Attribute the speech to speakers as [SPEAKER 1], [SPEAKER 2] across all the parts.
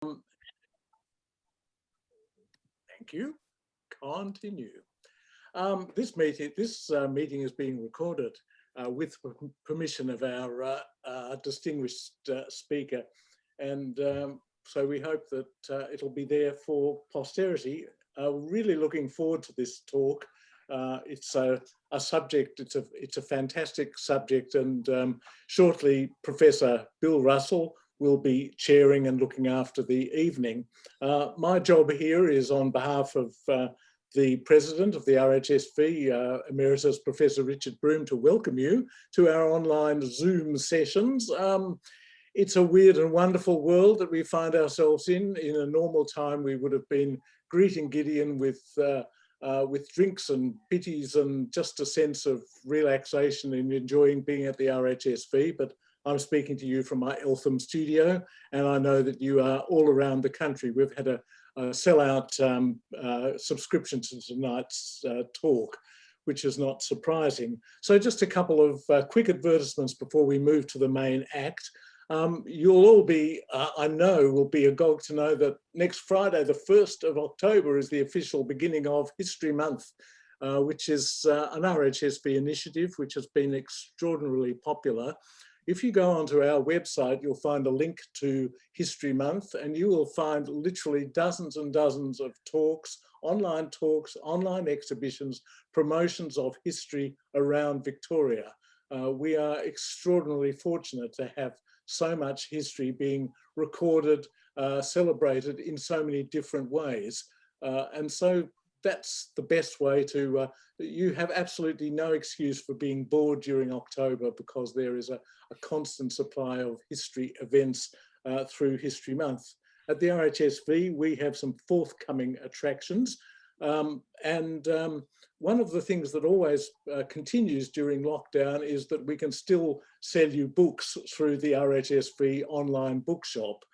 [SPEAKER 1] Thank you. Continue. This meeting is being recorded with permission of our distinguished speaker, and so we hope that it'll be there for posterity. Really looking forward to this talk. It's a subject. It's a fantastic subject, and shortly Professor Bill Russell will be chairing and looking after the evening. My job here is on behalf of the President of the RHSV, Emeritus Professor Richard Broome, to welcome you to our online Zoom sessions. It's a weird and wonderful world that we find ourselves in. In a normal time, we would have been greeting Gideon with drinks and pitties and just a sense of relaxation and enjoying being at the RHSV, but I'm speaking to you from my Eltham studio, and I know that you are all around the country. We've had a sellout subscription to tonight's talk, which is not surprising. So just a couple of quick advertisements before we move to the main act. You'll all be, I know, will be agog to know that next Friday, the 1st of October, is the official beginning of History Month, which is an RHSV initiative which has been extraordinarily popular. If you go onto our website, you'll find a link to History Month, and you will find literally dozens and dozens of talks, online exhibitions, promotions of history around Victoria. We are extraordinarily fortunate to have so much history being recorded, celebrated in so many different ways. And so that's the best way to, you have absolutely no excuse for being bored during October, because there is a constant supply of history events through History Month. At the RHSV, we have some forthcoming attractions. One of the things that always continues during lockdown is that we can still sell you books through the RHSV online bookshop.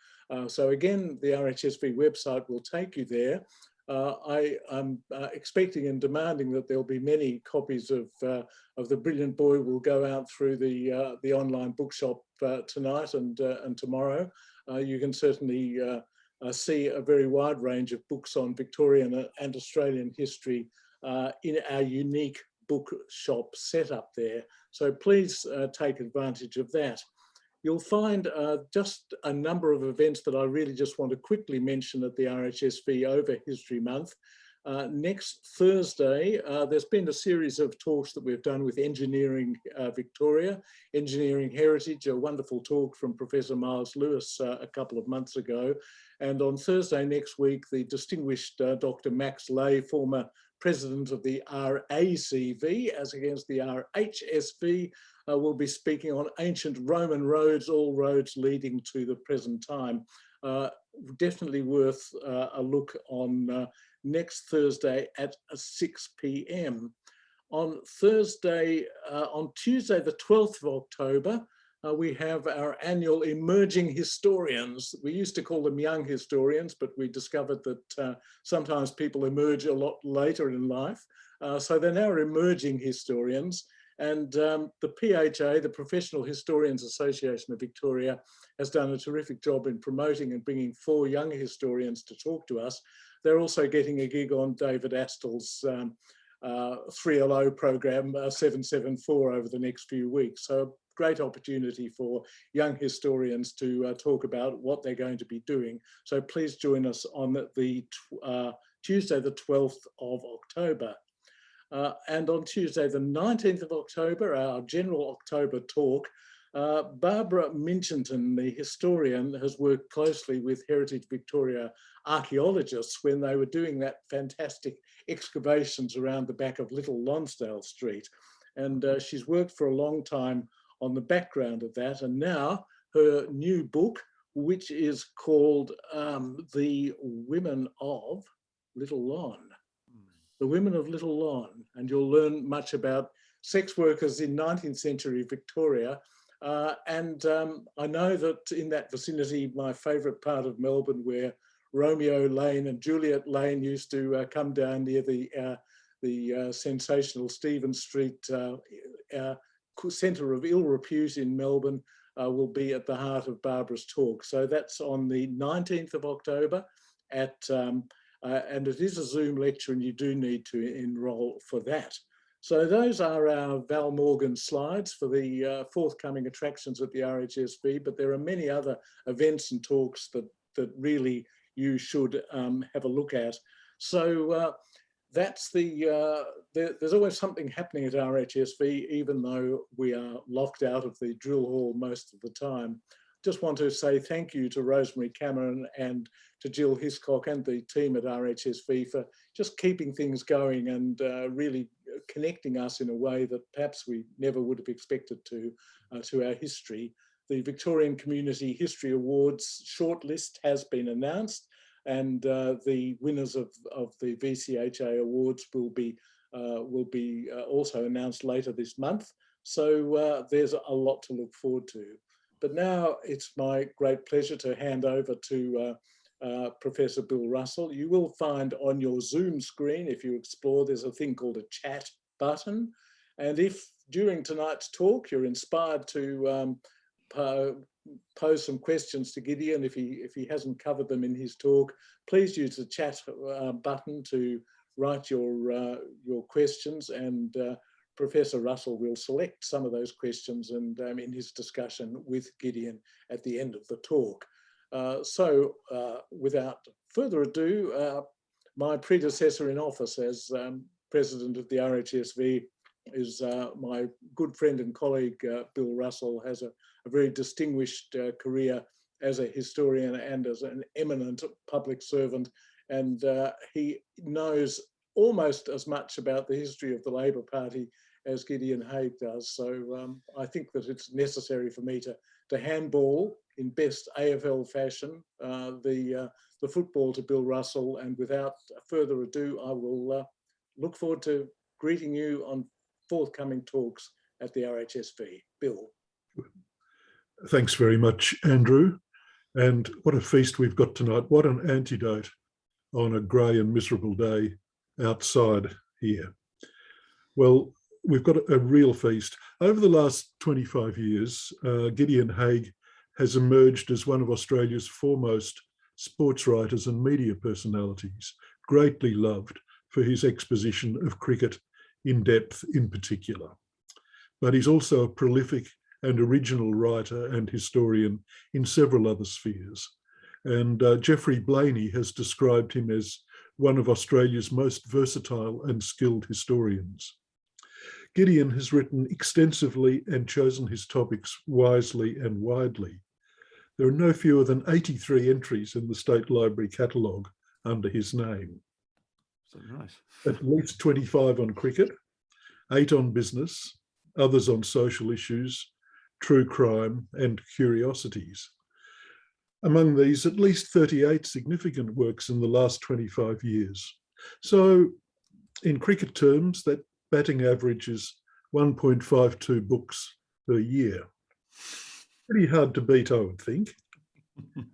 [SPEAKER 1] So again, the RHSV website will take you there. I'm expecting and demanding that there'll be many copies of The Brilliant Boy will go out through the online bookshop tonight and tomorrow. You can certainly see a very wide range of books on Victorian and Australian history in our unique bookshop setup there. So please take advantage of that. You'll find just a number of events that I really just want to quickly mention at the RHSV over History Month. Next Thursday, there's been a series of talks that we've done with Engineering Victoria, Engineering Heritage, a wonderful talk from Professor Miles Lewis a couple of months ago. And on Thursday next week, the distinguished Dr. Max Ley, former President of the RACV, as against the RHSV, will be speaking on ancient Roman roads, all roads leading to the present time. Definitely worth a look on next Thursday at 6 p.m. On Tuesday, the 12th of October, we have our annual Emerging Historians. We used to call them young historians, but we discovered that sometimes people emerge a lot later in life. So they're now emerging historians. And the PHA, the Professional Historians Association of Victoria, has done a terrific job in promoting and bringing 4 young historians to talk to us. They're also getting a gig on David Astl's 3LO program 774 over the next few weeks. So a great opportunity for young historians to talk about what they're going to be doing. So please join us on the Tuesday, the 12th of October. And on Tuesday, the 19th of October, our general October talk, Barbara Minchinton, the historian, has worked closely with Heritage Victoria archaeologists when they were doing that fantastic excavations around the back of Little Lonsdale Street. And she's worked for a long time on the background of that. And now her new book, which is called The Women of Little Lon. The Women of Little Lon, and you'll learn much about sex workers in 19th century Victoria. I know that in that vicinity, my favourite part of Melbourne, where Romeo Lane and Juliet Lane used to come down near the sensational Stephen Street centre of ill repute in Melbourne, will be at the heart of Barbara's talk. So that's on the 19th of October and it is a Zoom lecture, and you do need to enrol for that. So those are our Val Morgan slides for the forthcoming attractions at the RHSV, but there are many other events and talks that really you should have a look at. So that's there's always something happening at RHSV, even though we are locked out of the drill hall most of the time. Just want to say thank you to Rosemary Cameron and to Jill Hiscock and the team at RHSV for just keeping things going and really connecting us in a way that perhaps we never would have expected to our history. The Victorian Community History Awards shortlist has been announced, and the winners of the VCHA Awards will be also announced later this month. So there's a lot to look forward to. But now it's my great pleasure to hand over to Professor Bill Russell. You will find on your Zoom screen, if you explore, there's a thing called a chat button. And if during tonight's talk you're inspired to pose some questions to Gideon, if he hasn't covered them in his talk, please use the chat button to write your questions, and Professor Russell will select some of those questions and in his discussion with Gideon at the end of the talk. So without further ado, my predecessor in office as president of the RHSV is my good friend and colleague, Bill Russell, has a very distinguished career as a historian and as an eminent public servant. And he knows almost as much about the history of the Labor Party as Gideon Haigh does. So I think that it's necessary for me to handball in best AFL fashion the football to Bill Russell. And without further ado, I will look forward to greeting you on forthcoming talks at the RHSV. Bill.
[SPEAKER 2] Thanks very much, Andrew. And what a feast we've got tonight. What an antidote on a grey and miserable day outside here. Well, we've got a real feast. Over the last 25 years, Gideon Haigh has emerged as one of Australia's foremost sports writers and media personalities, greatly loved for his exposition of cricket in depth in particular. But he's also a prolific and original writer and historian in several other spheres. And Geoffrey Blaney has described him as one of Australia's most versatile and skilled historians. Gideon has written extensively and chosen his topics wisely and widely. There are no fewer than 83 entries in the State Library catalogue under his name.
[SPEAKER 3] So nice.
[SPEAKER 2] At least 25 on cricket, 8 on business, others on social issues, true crime and curiosities. Among these, at least 38 significant works in the last 25 years. So in cricket terms, that batting average is 1.52 books per year. Pretty hard to beat, I would think.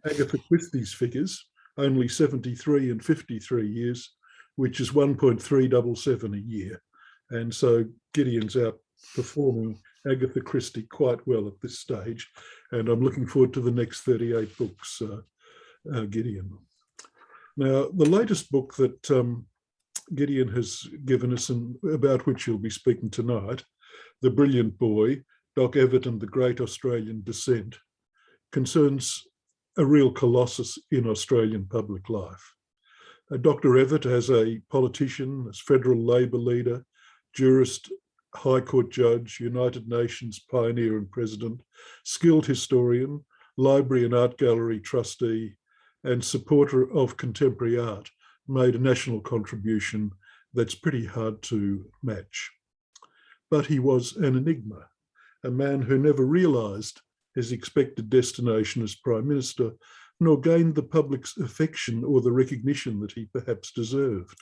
[SPEAKER 2] Agatha Christie's figures, only 73 and 53 years, which is 1.377 a year. And so Gideon's outperforming Agatha Christie quite well at this stage. And I'm looking forward to the next 38 books, Gideon. Now, the latest book that Gideon has given us and about which he'll be speaking tonight, The Brilliant Boy, Doc Evatt and the Great Australian Dissent, concerns a real colossus in Australian public life. Dr. Evatt, as a politician, as federal Labor leader, jurist, High Court judge, United Nations pioneer and president, skilled historian, library and art gallery trustee, and supporter of contemporary art, made a national contribution that's pretty hard to match. But he was an enigma, a man who never realised his expected destination as Prime Minister, nor gained the public's affection or the recognition that he perhaps deserved.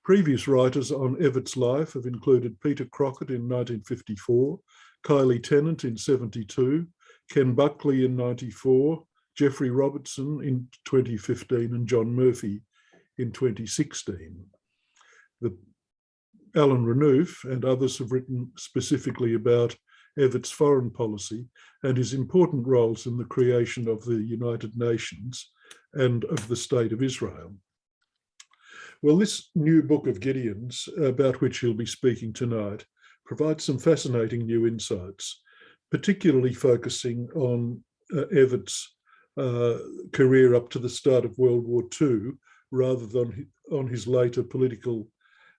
[SPEAKER 2] Previous writers on Evatt's life have included Peter Crockett in 1954, Kylie Tennant in 72, Ken Buckley in 94, Geoffrey Robertson in 2015, and John Murphy in 2016. Alan Renouf and others have written specifically about Evatt's foreign policy and his important roles in the creation of the United Nations and of the State of Israel. Well, this new book of Gideon's, about which he'll be speaking tonight, provides some fascinating new insights, particularly focusing on Evatt's career up to the start of World War II, rather than on his later political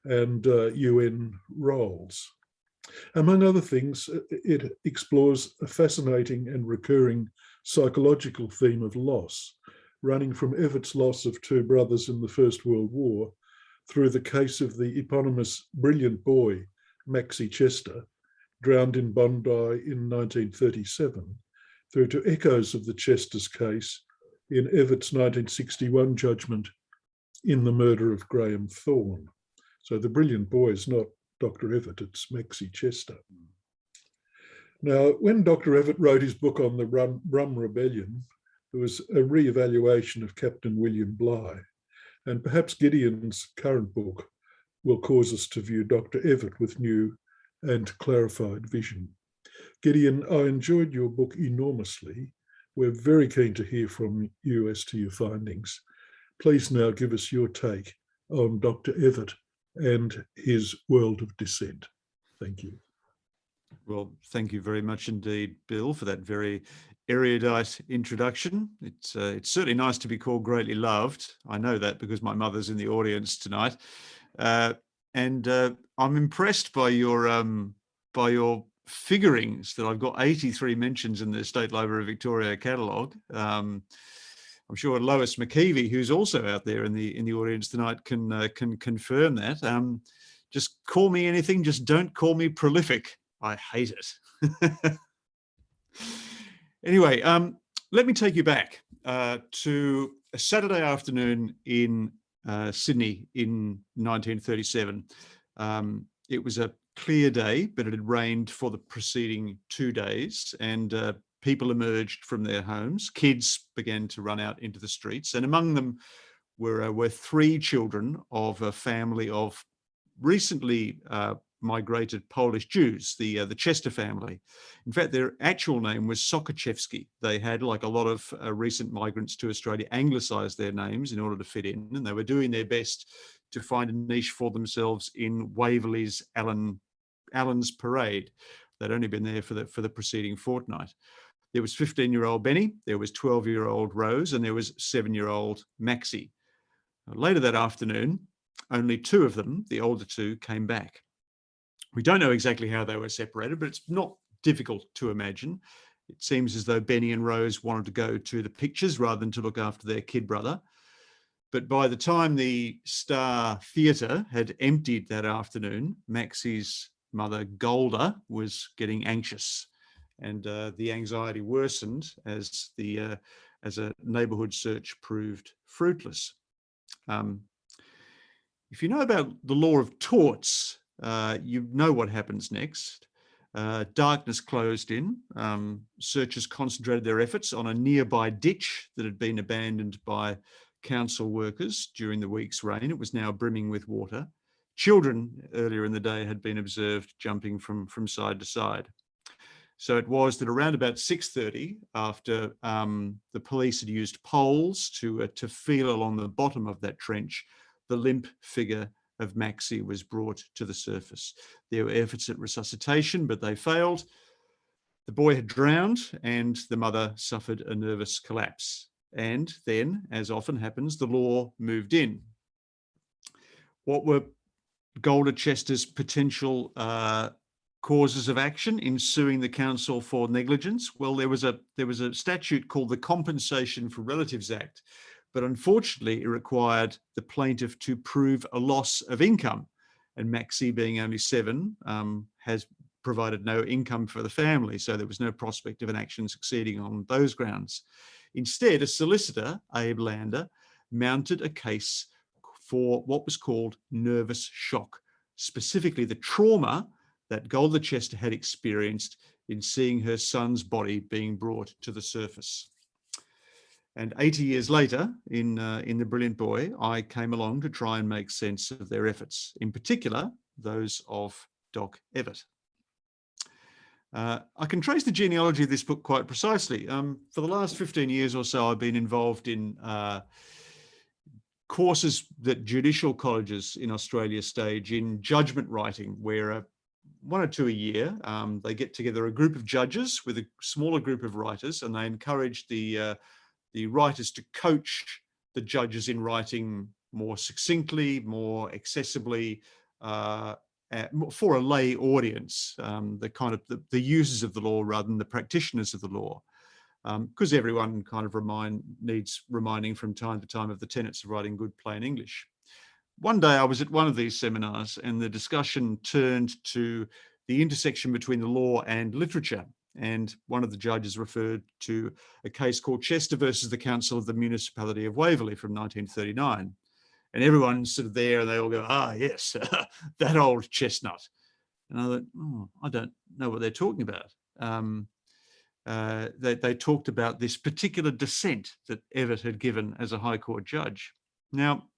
[SPEAKER 2] and UN roles. Among other things, it explores a fascinating and recurring psychological theme of loss, running from Evatt's loss of two brothers in the First World War through the case of the eponymous brilliant boy, Maxie Chester, drowned in Bondi in 1937, through to echoes of the Chester's case in Evatt's 1961 judgment in the murder of Graham Thorne. So the brilliant boy is not Dr. Evatt, it's Maxie Chester. Now, when Dr. Evatt wrote his book on the Rum Rebellion, there was a re-evaluation of Captain William Bligh, and perhaps Gideon's current book will cause us to view Dr. Evatt with new and clarified vision. Gideon, I enjoyed your book enormously. We're very keen to hear from you as to your findings. Please now give us your take on Dr. Evatt and his world of dissent. Thank you.
[SPEAKER 3] Well, thank you very much indeed, Bill, for that very erudite introduction. It's certainly nice to be called greatly loved. I know that because my mother's in the audience tonight. And I'm impressed by your figurings that I've got 83 mentions in the State Library of Victoria catalogue. I'm sure Lois McKeevy, who's also out there in the audience tonight, can confirm that. Just call me anything, just don't call me prolific. I hate it. Anyway, let me take you back to a Saturday afternoon in Sydney in 1937. It was a clear day, but it had rained for the preceding 2 days, and people emerged from their homes. Kids began to run out into the streets, and among them were 3 children of a family of recently migrated Polish Jews, the Chester family. In fact, their actual name was Sokochevsky. They had, like a lot of recent migrants to Australia, anglicised their names in order to fit in, and they were doing their best to find a niche for themselves in Waverley's Allen's Parade. They'd only been there for the preceding fortnight. There was 15-year-old Benny, there was 12-year-old Rose, and there was 7-year-old Maxie. Later that afternoon, only 2 of them, the older 2, came back. We don't know exactly how they were separated, but it's not difficult to imagine. It seems as though Benny and Rose wanted to go to the pictures rather than to look after their kid brother. But by the time the Star Theatre had emptied that afternoon, Maxie's mother, Golda, was getting anxious, and the anxiety worsened as a neighbourhood search proved fruitless. If you know about the law of torts, you know what happens next. Darkness closed in. Searchers concentrated their efforts on a nearby ditch that had been abandoned by council workers during the week's rain. It was now brimming with water. Children earlier in the day had been observed jumping from side to side. So it was that around about 6:30, after the police had used poles to feel along the bottom of that trench, the limp figure of Maxie was brought to the surface. There were efforts at resuscitation, but they failed. The boy had drowned and the mother suffered a nervous collapse. And then, as often happens, the law moved in. What were Golda Chester's potential causes of action in suing the council for negligence? Well, there was a statute called the Compensation for Relatives Act, but unfortunately it required the plaintiff to prove a loss of income, and Maxie, being only 7, has provided no income for the family, so there was no prospect of an action succeeding on those grounds. Instead, a solicitor, Abe Lander, mounted a case for what was called nervous shock, specifically the trauma that Golda Chester had experienced in seeing her son's body being brought to the surface. And 80 years later, in The Brilliant Boy, I came along to try and make sense of their efforts, in particular, those of Doc Evatt. I can trace the genealogy of this book quite precisely. For the last 15 years or so, I've been involved in courses that judicial colleges in Australia stage in judgment writing, where 1 or 2 a year, they get together a group of judges with a smaller group of writers, and they encourage the writers to coach the judges in writing more succinctly, more accessibly, for a lay audience, the users of the law rather than the practitioners of the law, because everyone kind of needs reminding from time to time of the tenets of writing good plain English. One day I was at one of these seminars, and the discussion turned to the intersection between the law and literature. And one of the judges referred to a case called Chester versus the Council of the Municipality of Waverley from 1939. And everyone's sort of there, and they all go, "Ah, yes, that old chestnut." And I thought, "Oh, I don't know what they're talking about." They talked about this particular dissent that Evatt had given as a High Court judge. Now,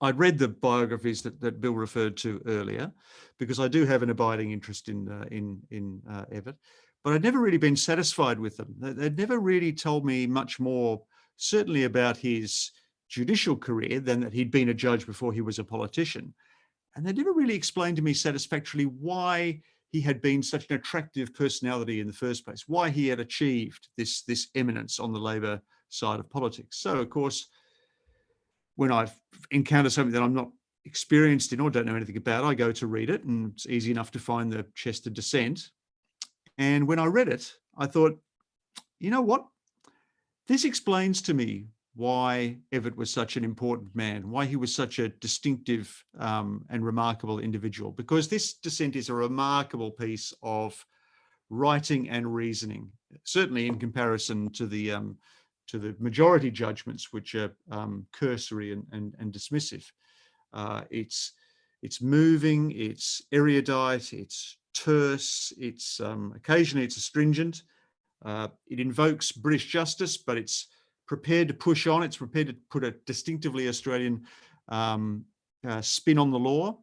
[SPEAKER 3] I'd read the biographies that Bill referred to earlier, because I do have an abiding interest in Evatt, but I'd never really been satisfied with them. They'd never really told me much more, certainly about his judicial career, than that he'd been a judge before he was a politician. And they never really explained to me satisfactorily why he had been such an attractive personality in the first place, why he had achieved this eminence on the Labor side of politics. So, of course, when I encounter something that I'm not experienced in or don't know anything about, I go to read it, and it's easy enough to find the Chester Dissent. And when I read it, I thought, you know what? This explains to me why Evatt was such an important man, why he was such a distinctive and remarkable individual, because this dissent is a remarkable piece of writing and reasoning, certainly in comparison to the majority judgments, which are cursory and dismissive. It's moving, it's erudite, it's terse, it's occasionally it's astringent. It invokes British justice, but it's prepared to push on. It's prepared to put a distinctively Australian spin on the law.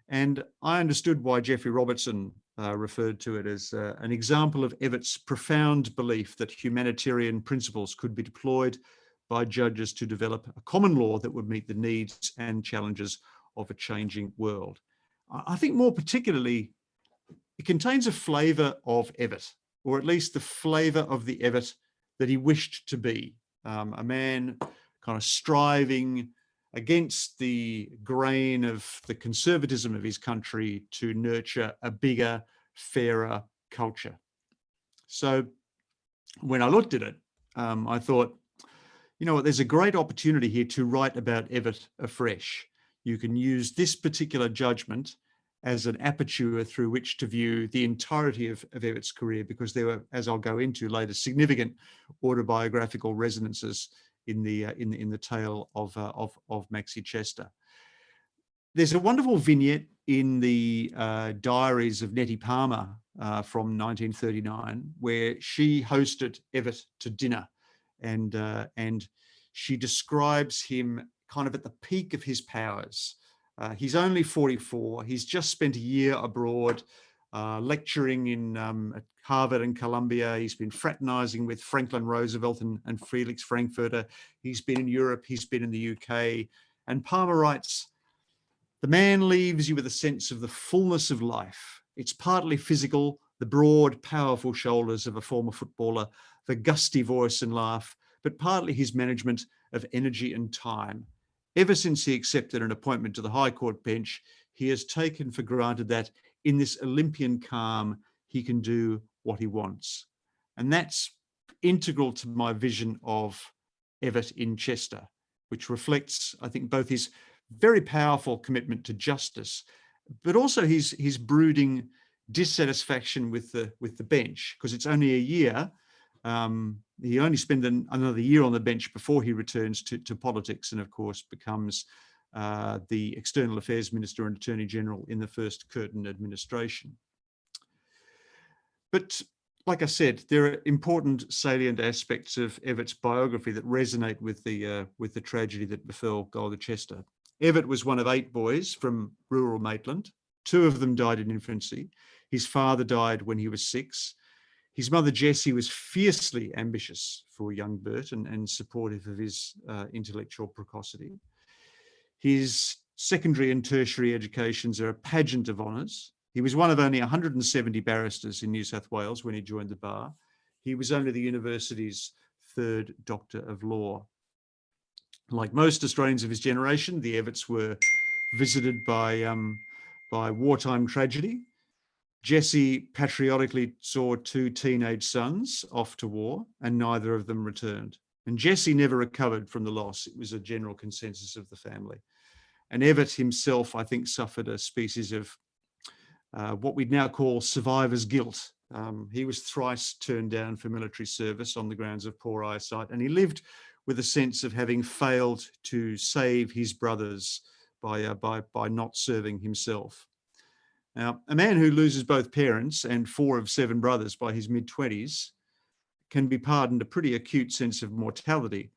[SPEAKER 3] And I understood why Geoffrey Robertson referred to it as an example of Evatt's profound belief that humanitarian principles could be deployed by judges to develop a common law that would meet the needs and challenges of a changing world. I think more particularly, it contains a flavour of Evatt, or at least the flavour of the Evatt that he wished to be. A man kind of striving against the grain of the conservatism of his country to nurture a bigger, fairer culture. So when I looked at it, I thought, you know what, there's a great opportunity here to write about Evatt afresh. You can use this particular judgment as an aperture through which to view the entirety of Evatt's career, because there were, as I'll go into later, significant autobiographical resonances in the tale of Maxie Chester. There's a wonderful vignette in the Diaries of Nettie Palmer from 1939, where she hosted Evatt to dinner, and she describes him kind of at the peak of his powers. He's only 44. He's just spent a year abroad lecturing in at Harvard and Columbia. He's been fraternizing with Franklin Roosevelt and Felix Frankfurter. He's been in Europe. He's been in the UK. And Palmer writes, "The man leaves you with a sense of the fullness of life. It's partly physical, the broad, powerful shoulders of a former footballer, the gusty voice and laugh, but partly his management of energy and time. Ever since he accepted an appointment to the High Court bench, he has taken for granted that in this Olympian calm, he can do what he wants." And that's integral to my vision of Evatt in Chester, which reflects, I think, both his very powerful commitment to justice, but also his brooding dissatisfaction with the bench, because it's only a year. He only spent another year on the bench before he returns to politics, and of course becomes the External Affairs Minister and Attorney General in the first Curtin administration. But like I said, there are important salient aspects of Evatt's biography that resonate with the tragedy that befell Golga Chester. Evatt was one of 8 boys from rural Maitland. 2 of them died in infancy. His father died when he was 6. His mother, Jessie, was fiercely ambitious for young Bert and supportive of his intellectual precocity. His secondary and tertiary educations are a pageant of honours. He was one of only 170 barristers in New South Wales when he joined the bar. He was only the university's 3rd Doctor of Law. Like most Australians of his generation, the Evatts were visited by wartime tragedy. Jessie patriotically saw 2 teenage sons off to war, and neither of them returned. And Jessie never recovered from the loss. It was a general consensus of the family. And Evatt himself, I think, suffered a species of what we'd now call survivor's guilt. He was thrice turned down for military service on the grounds of poor eyesight, and he lived with a sense of having failed to save his brothers by not serving himself. Now, a man who loses both parents and 4 of 7 brothers by his mid-20s can be pardoned a pretty acute sense of mortality.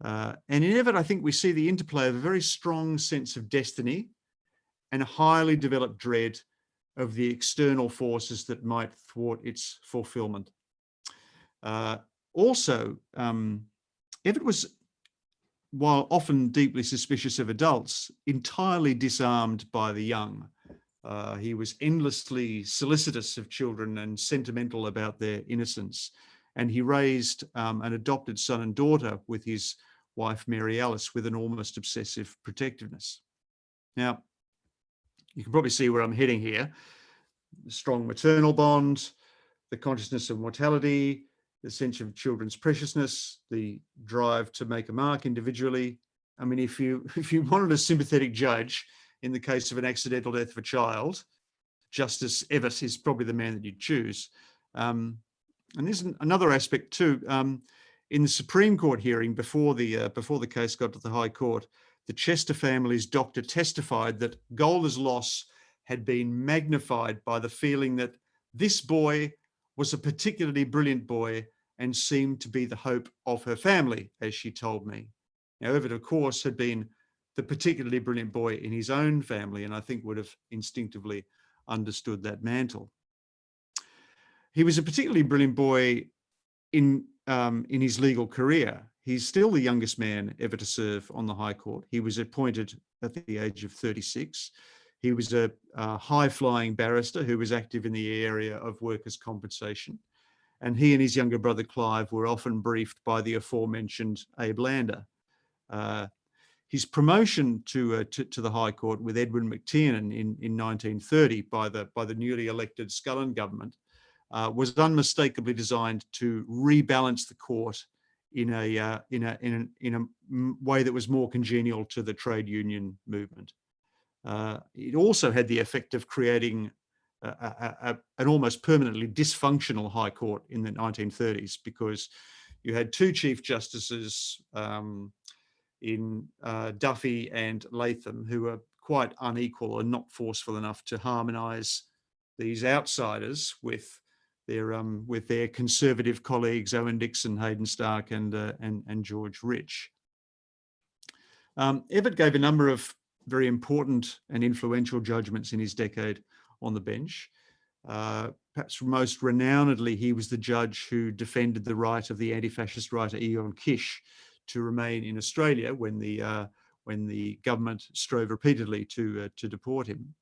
[SPEAKER 3] And in Evatt, I think we see the interplay of a very strong sense of destiny and a highly developed dread of the external forces that might thwart its fulfillment. Also, Evatt was, while often deeply suspicious of adults, entirely disarmed by the young. He was endlessly solicitous of children and sentimental about their innocence. And he raised an adopted son and daughter with his wife, Mary Alice, with an almost obsessive protectiveness. Now, you can probably see where I'm heading here. The strong maternal bond, the consciousness of mortality, the sense of children's preciousness, the drive to make a mark individually. I mean, if you wanted a sympathetic judge in the case of an accidental death of a child, Justice Evatt is probably the man that you'd choose. And there's another aspect too. In the Supreme Court hearing before the case got to the High Court, the Chester family's doctor testified that Golda's loss had been magnified by the feeling that this boy was a particularly brilliant boy and seemed to be the hope of her family, as she told me. Now, Evatt, of course, had been the particularly brilliant boy in his own family, and I think would have instinctively understood that mantle. He was a particularly brilliant boy in his legal career. He's still the youngest man ever to serve on the High Court. He was appointed at the age of 36. He was a high-flying barrister who was active in the area of workers' compensation. And he and his younger brother Clive were often briefed by the aforementioned Abe Lander. His promotion to the High Court with Edwin McTiernan in 1930 by the newly elected Scullin government was unmistakably designed to rebalance the court in a way that was more congenial to the trade union movement. It also had the effect of creating an almost permanently dysfunctional High Court in the 1930s, because you had 2 Chief Justices in Duffy and Latham, who were quite unequal and not forceful enough to harmonise these outsiders with their conservative colleagues Owen, Dixon, Hayden Stark, and George Rich. Evatt gave a number of very important and influential judgments in his decade on the bench. Perhaps most renownedly, he was the judge who defended the right of the anti-fascist writer Eoin Kish to remain in Australia when the government strove repeatedly to deport him.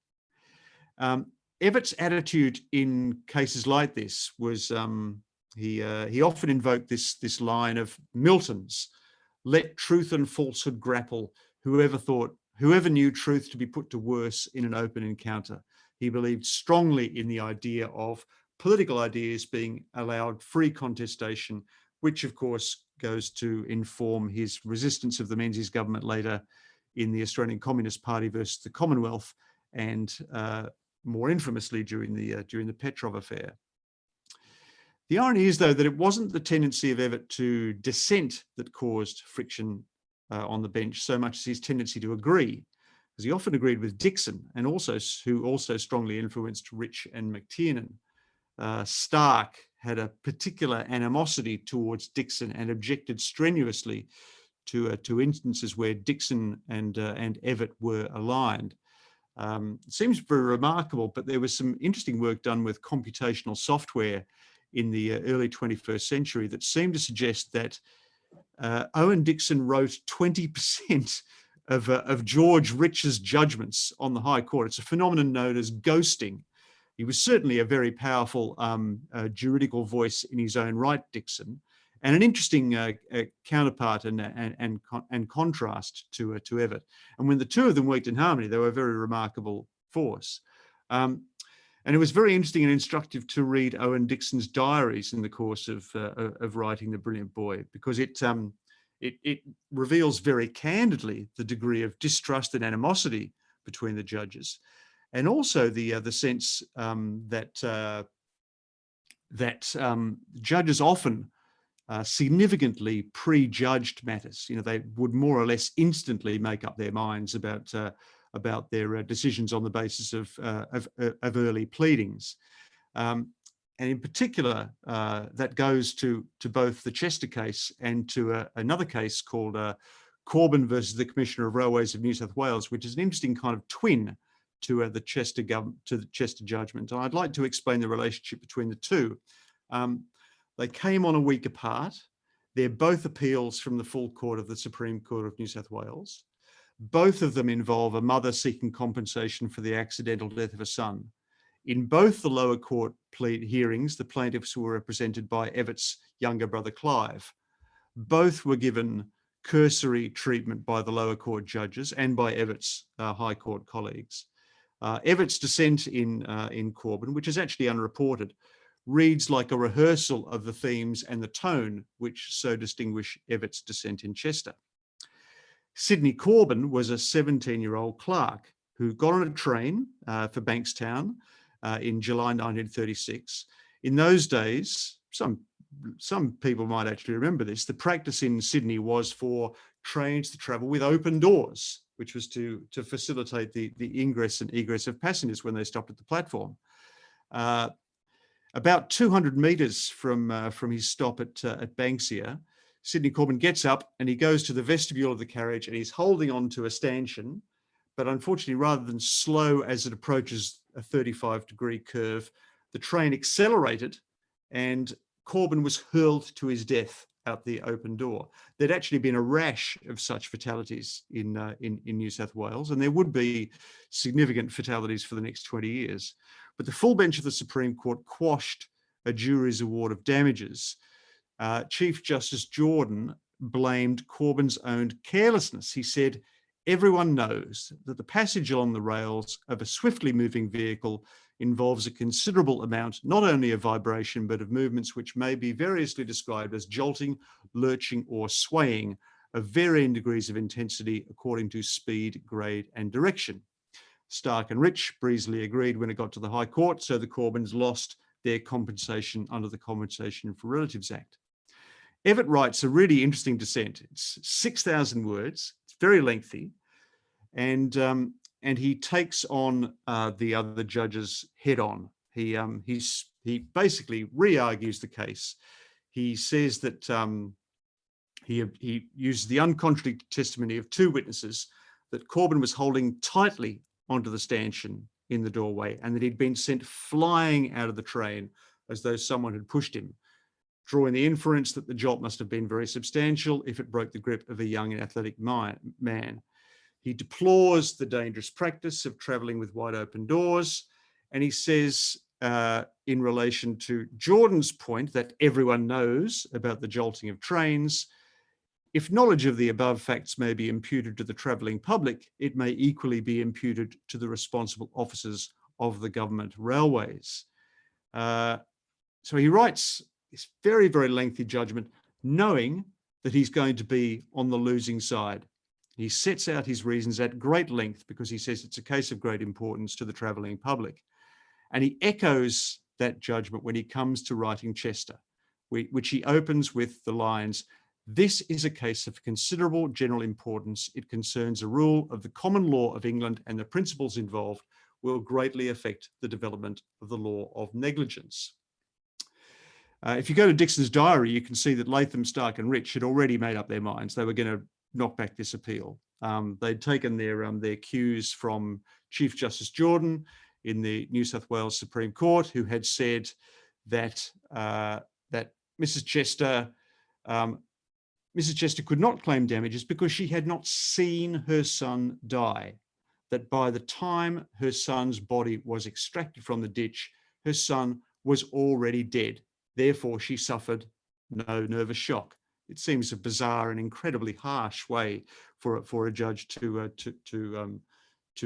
[SPEAKER 3] Evatt's attitude in cases like this was he often invoked this line of Milton's: "Let truth and falsehood grapple. Whoever knew truth to be put to worse in an open encounter." He believed strongly in the idea of political ideas being allowed free contestation, which of course goes to inform his resistance of the Menzies government later in the Australian Communist Party versus the Commonwealth, and more infamously during the Petrov affair. The irony is, though, that it wasn't the tendency of Evatt to dissent that caused friction on the bench so much as his tendency to agree, because he often agreed with Dixon, and who also strongly influenced Rich and McTiernan. Stark had a particular animosity towards Dixon and objected strenuously to instances where Dixon and Evatt were aligned. It seems very remarkable, but there was some interesting work done with computational software in the early 21st century that seemed to suggest that Owen Dixon wrote 20% of George Rich's judgments on the High Court. It's a phenomenon known as ghosting. He was certainly a very powerful juridical voice in his own right, Dixon, and an interesting counterpart and contrast to Evatt. And when the two of them worked in harmony, they were a very remarkable force. And it was very interesting and instructive to read Owen Dixon's diaries in the course of writing The Brilliant Boy, because it reveals very candidly the degree of distrust and animosity between the judges, and also the sense that judges often significantly prejudged matters. You know, they would more or less instantly make up their minds about their decisions on the basis of early pleadings. And in particular, that goes to both the Chester case and to another case called Corbyn versus the Commissioner of Railways of New South Wales, which is an interesting kind of twin to the Chester judgment. And I'd like to explain the relationship between the two. They came on a week apart. They're both appeals from the full court of the Supreme Court of New South Wales. Both of them involve a mother seeking compensation for the accidental death of a son. In both the lower court hearings, the plaintiffs were represented by Evatt's younger brother, Clive. Both were given cursory treatment by the lower court judges and by Evatt's High Court colleagues. Evatt's dissent in Corbyn, which is actually unreported, reads like a rehearsal of the themes and the tone which so distinguish Evatt's dissent in Chester. Sydney Corbyn was a 17-year-old clerk who got on a train for Bankstown in July 1936. In those days, some people might actually remember this, the practice in Sydney was for trains to travel with open doors, which was to facilitate the ingress and egress of passengers when they stopped at the platform. About 200 metres from his stop at Banksia, Sydney Corbyn gets up and he goes to the vestibule of the carriage and he's holding on to a stanchion, but unfortunately, rather than slow as it approaches a 35-degree curve, the train accelerated and Corbyn was hurled to his death out the open door. There'd actually been a rash of such fatalities in New South Wales, and there would be significant fatalities for the next 20 years. But the full bench of the Supreme Court quashed a jury's award of damages. Chief Justice Jordan blamed Corbyn's own carelessness. He said, "Everyone knows that the passage along the rails of a swiftly moving vehicle involves a considerable amount, not only of vibration, but of movements which may be variously described as jolting, lurching, or swaying of varying degrees of intensity according to speed, grade, and direction." Stark and Rich breezily agreed when it got to the High Court, so the Corbyns lost their compensation under the Compensation for Relatives Act. Evatt writes a really interesting dissent. It's 6,000 words. It's very lengthy, and he takes on the other judges head on. He basically re-argues the case. He says that he uses the uncontradicted testimony of two witnesses that Corbyn was holding tightly onto the stanchion in the doorway and that he'd been sent flying out of the train as though someone had pushed him, drawing the inference that the jolt must have been very substantial if it broke the grip of a young and athletic man. He deplores the dangerous practice of travelling with wide open doors, and he says, in relation to Jordan's point that everyone knows about the jolting of trains, if knowledge of the above facts may be imputed to the travelling public, it may equally be imputed to the responsible officers of the government railways. So he writes this very, very lengthy judgment, knowing that he's going to be on the losing side. He sets out his reasons at great length because he says it's a case of great importance to the travelling public. And he echoes that judgment when he comes to writing Chester, which he opens with the lines, "This is a case of considerable general importance. It concerns a rule of the common law of England, and the principles involved will greatly affect the development of the law of negligence." If you go to Dixon's diary, you can see that Latham, Stark and Rich had already made up their minds. They were going to knock back this appeal. They'd taken their cues from Chief Justice Jordan in the New South Wales Supreme Court, who had said that that Mrs. Chester could not claim damages because she had not seen her son die. That by the time her son's body was extracted from the ditch, her son was already dead. Therefore, she suffered no nervous shock. It seems a bizarre and incredibly harsh way for a judge to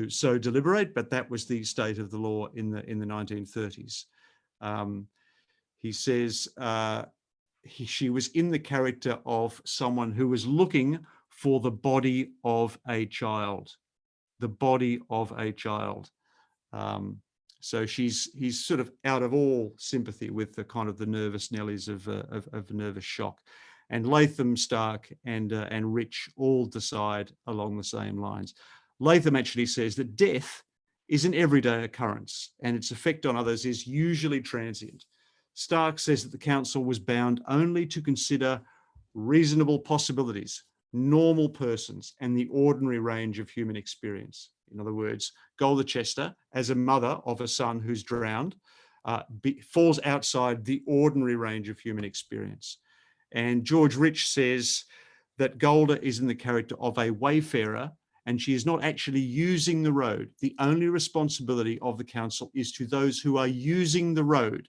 [SPEAKER 3] so deliberate, but that was the state of the law in the 1930s. He says she was in the character of someone who was looking for the body of a child, the body of a child. So he's sort of out of all sympathy with the kind of the nervous Nellies of nervous shock. And Latham, Stark, and Rich all decide along the same lines. Latham actually says that death is an everyday occurrence and its effect on others is usually transient. Stark says that the council was bound only to consider reasonable possibilities, normal persons, and the ordinary range of human experience. In other words, Golda Chester, as a mother of a son who's drowned, falls outside the ordinary range of human experience. And George Rich says that Golda is in the character of a wayfarer and she is not actually using the road. The only responsibility of the council is to those who are using the road.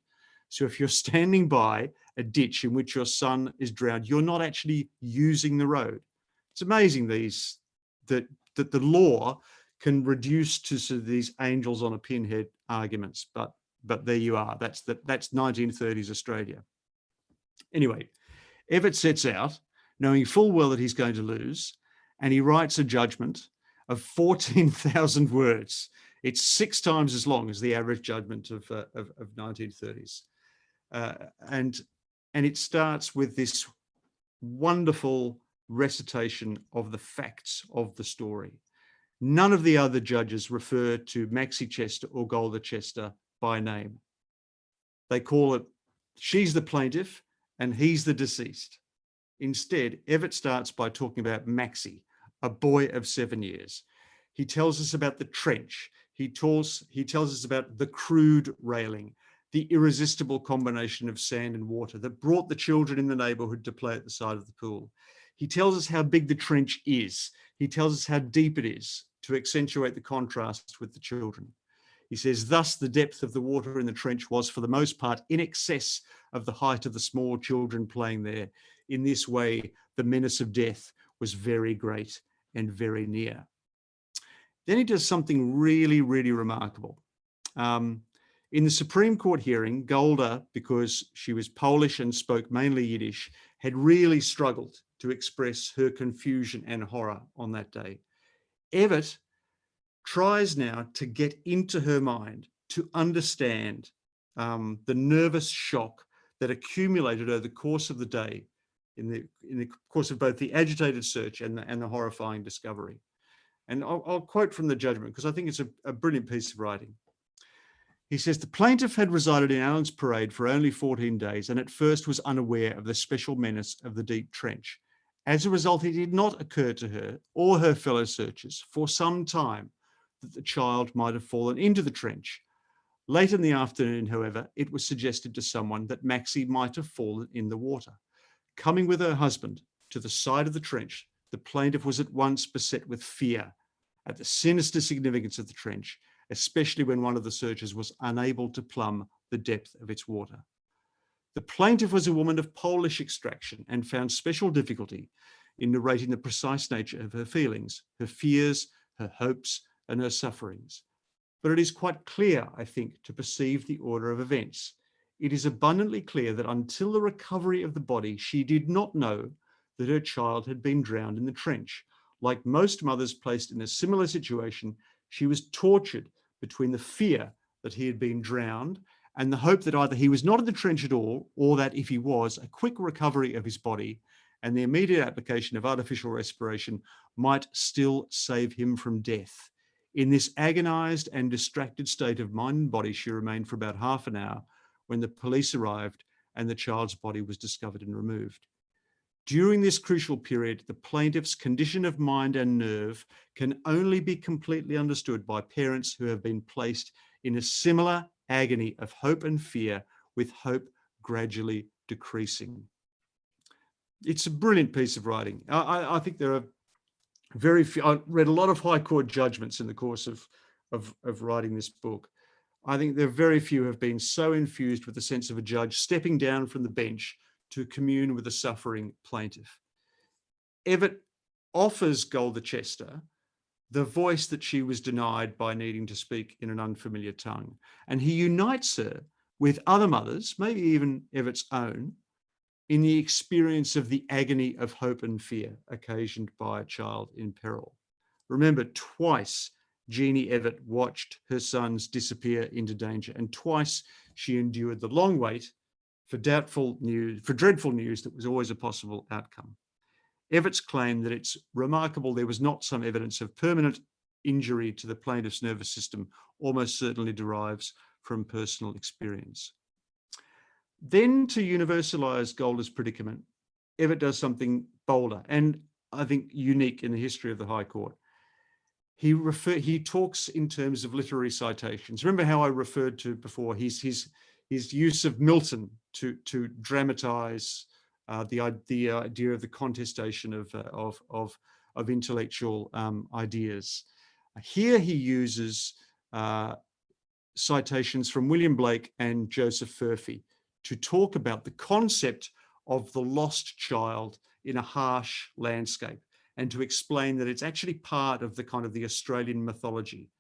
[SPEAKER 3] So if you're standing by a ditch in which your son is drowned, you're not actually using the road. It's amazing that the law can reduce to sort of these angels on a pinhead arguments, but there you are. That's 1930s Australia. Anyway, Evatt sets out knowing full well that he's going to lose, and he writes a judgment of 14,000 words. It's 6 times as long as the average judgment of 1930s. And it starts with this wonderful recitation of the facts of the story. None of the other judges refer to Maxie Chester or Golda Chester by name. They call it, she's the plaintiff and he's the deceased. Instead, Evatt starts by talking about Maxie, a boy of 7 years. He tells us about the trench. He tells us about the crude railing, the irresistible combination of sand and water that brought the children in the neighbourhood to play at the side of the pool. He tells us how big the trench is. He tells us how deep it is to accentuate the contrast with the children. He says, thus the depth of the water in the trench was for the most part in excess of the height of the small children playing there. In this way, the menace of death was very great and very near. Then he does something really, really remarkable. In the Supreme Court hearing, Golda, because she was Polish and spoke mainly Yiddish, had really struggled to express her confusion and horror on that day. Evatt tries now to get into her mind, to understand the nervous shock that accumulated over the course of the day in the course of both the agitated search and the horrifying discovery. And I'll quote from the judgment because I think it's a brilliant piece of writing. He says, the plaintiff had resided in Allen's Parade for only 14 days and at first was unaware of the special menace of the deep trench. As a result, it did not occur to her or her fellow searchers for some time that the child might have fallen into the trench. Late in the afternoon, however, it was suggested to someone that Maxie might have fallen in the water. Coming with her husband to the side of the trench, the plaintiff was at once beset with fear at the sinister significance of the trench, especially when one of the searchers was unable to plumb the depth of its water. The plaintiff was a woman of Polish extraction and found special difficulty in narrating the precise nature of her feelings, her fears, her hopes, and her sufferings. But it is quite clear, I think, to perceive the order of events. It is abundantly clear that until the recovery of the body, she did not know that her child had been drowned in the trench. Like most mothers placed in a similar situation, she was tortured between the fear that he had been drowned and the hope that either he was not in the trench at all, or that if he was, a quick recovery of his body and the immediate application of artificial respiration might still save him from death. In this agonized and distracted state of mind and body, she remained for about half an hour when the police arrived and the child's body was discovered and removed. During this crucial period, the plaintiff's condition of mind and nerve can only be completely understood by parents who have been placed in a similar agony of hope and fear, with hope gradually decreasing. It's a brilliant piece of writing. I think there are very few. I read a lot of High Court judgments in the course of writing this book. I think there are very few who have been so infused with the sense of a judge stepping down from the bench to commune with a suffering plaintiff. Evatt offers Golda Chester the voice that she was denied by needing to speak in an unfamiliar tongue. And he unites her with other mothers, maybe even Evatt's own, in the experience of the agony of hope and fear occasioned by a child in peril. Remember, twice Jeannie Evatt watched her sons disappear into danger, and twice she endured the long wait for dreadful news that was always a possible outcome. Evatt's claim that it's remarkable there was not some evidence of permanent injury to the plaintiff's nervous system almost certainly derives from personal experience. Then, to universalise Golda's predicament, Evatt does something bolder and I think unique in the history of the High Court. He talks in terms of literary citations. Remember how I referred to before his use of Milton to dramatise the idea of the contestation of intellectual ideas. Here he uses citations from William Blake and Joseph Furphy to talk about the concept of the lost child in a harsh landscape, and to explain that it's actually part of the kind of the Australian mythology.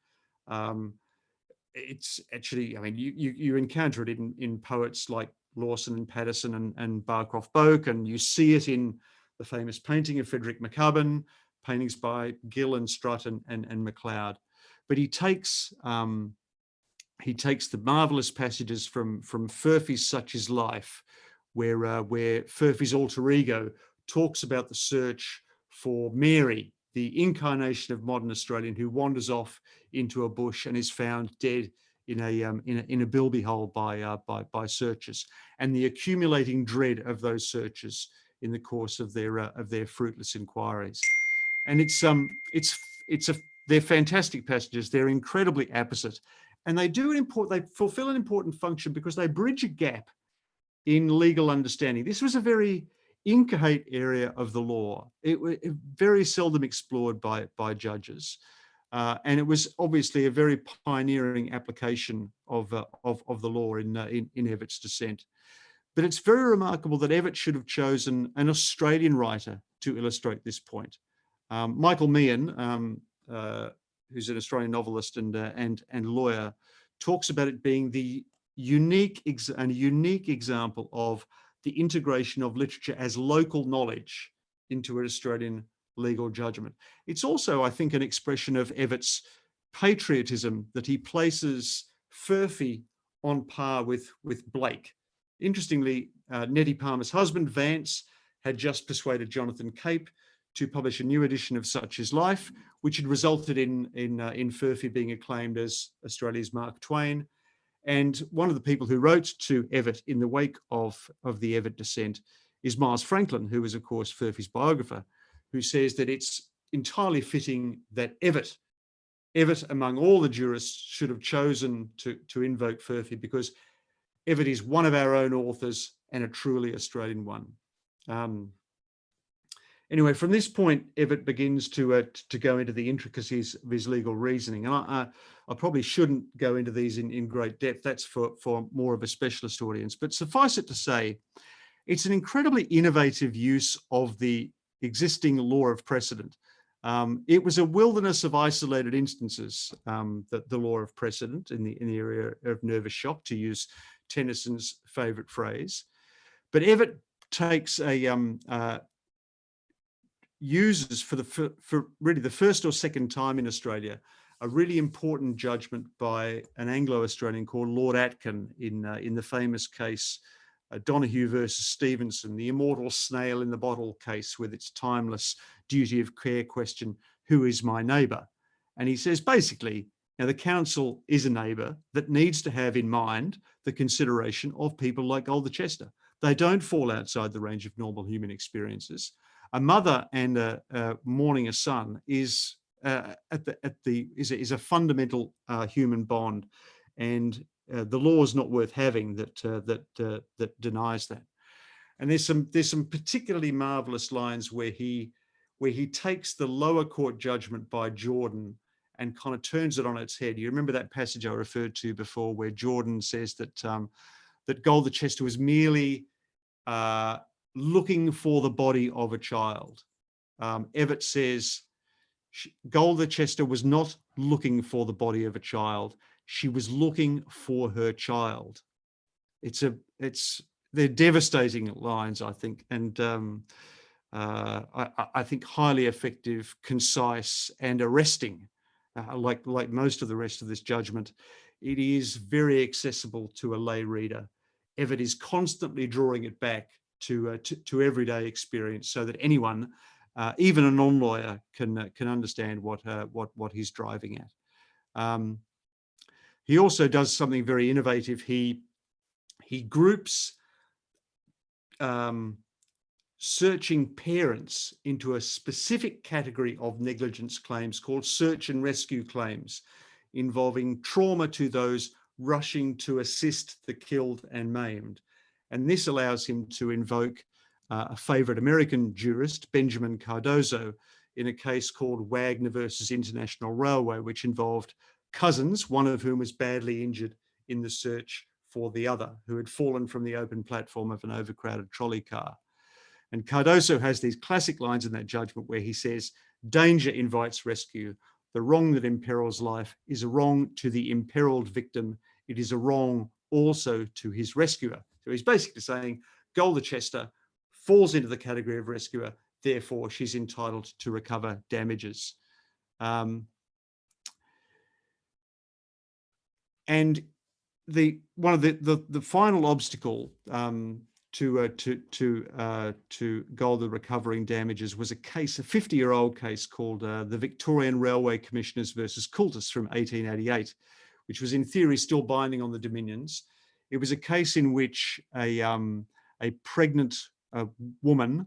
[SPEAKER 3] It's actually, I mean, you encounter it in poets like Lawson and Patterson and Barcroft Boke, and you see it in the famous painting of Frederick McCubbin, paintings by Gill and Strutt and MacLeod. But he takes the marvellous passages from Furphy's Such Is Life, where Furphy's alter ego talks about the search for Mary, the incarnation of modern Australian, who wanders off into a bush and is found dead in a bilby hole by searchers, and the accumulating dread of those searchers in the course of their fruitless inquiries. And they're fantastic passages. They're incredibly apposite, and they fulfill an important function because they bridge a gap in legal understanding. This was a very inchoate area of the law. It very seldom explored by judges, and it was obviously a very pioneering application of the law in Evatt's dissent. But it's very remarkable that Evatt should have chosen an Australian writer to illustrate this point. Michael Meehan, who's an Australian novelist and lawyer, talks about it being the unique example of the integration of literature as local knowledge into an Australian legal judgment. It's also, I think, an expression of Evatt's patriotism that he places Furphy on par with Blake. Interestingly, Nettie Palmer's husband, Vance, had just persuaded Jonathan Cape to publish a new edition of Such Is Life, which had resulted in Furphy being acclaimed as Australia's Mark Twain. And one of the people who wrote to Evatt in the wake of the Evatt dissent is Miles Franklin, who was, of course, Furphy's biographer, who says that it's entirely fitting that Evatt, among all the jurists, should have chosen to invoke Furphy, because Evatt is one of our own authors and a truly Australian one. Anyway, from this point, Evatt begins to go into the intricacies of his legal reasoning. And I probably shouldn't go into these in great depth. That's for more of a specialist audience. But suffice it to say, it's an incredibly innovative use of the existing law of precedent. It was a wilderness of isolated instances, the law of precedent in the area of nervous shock, to use Tennyson's favourite phrase. But Evatt takes uses for really the first or second time in Australia a really important judgment by an Anglo-Australian called Lord Atkin in the famous case Donoghue versus Stevenson, the immortal snail in the bottle case with its timeless duty of care question, who is my neighbour? And he says basically, now the council is a neighbour that needs to have in mind the consideration of people like Golda Chester, They don't fall outside the range of normal human experiences. A mother and mourning a son is a fundamental human bond, and the law is not worth having that denies that. And there's some particularly marvelous lines where he takes the lower court judgment by Jordan and kind of turns it on its head. You remember that passage I referred to before, where Jordan says that that Golder-Chester was merely looking for the body of a child. Evatt says Golder-Chester was not looking for the body of a child. She was looking for her child. They're devastating lines, I think, and I think highly effective, concise, and arresting. Like most of the rest of this judgment, it is very accessible to a lay reader. Evatt is constantly drawing it back to everyday experience, so that anyone, even a non-lawyer, can understand what he's driving at. He also does something very innovative. He groups searching parents into a specific category of negligence claims called search and rescue claims, involving trauma to those rushing to assist the killed and maimed. And this allows him to invoke a favourite American jurist, Benjamin Cardozo, in a case called Wagner versus International Railway, which involved cousins, one of whom was badly injured in the search for the other, who had fallen from the open platform of an overcrowded trolley car. And Cardozo has these classic lines in that judgment where he says, "Danger invites rescue. The wrong that imperils life is a wrong to the imperiled victim. It is a wrong also to his rescuer." So he's basically saying Golder-Chester falls into the category of rescuer, therefore she's entitled to recover damages. And one of the final obstacle to Golder recovering damages was a 50-year-old case called the Victorian Railway Commissioners versus Coultis from 1888, which was in theory still binding on the Dominions. It was a case in which a pregnant woman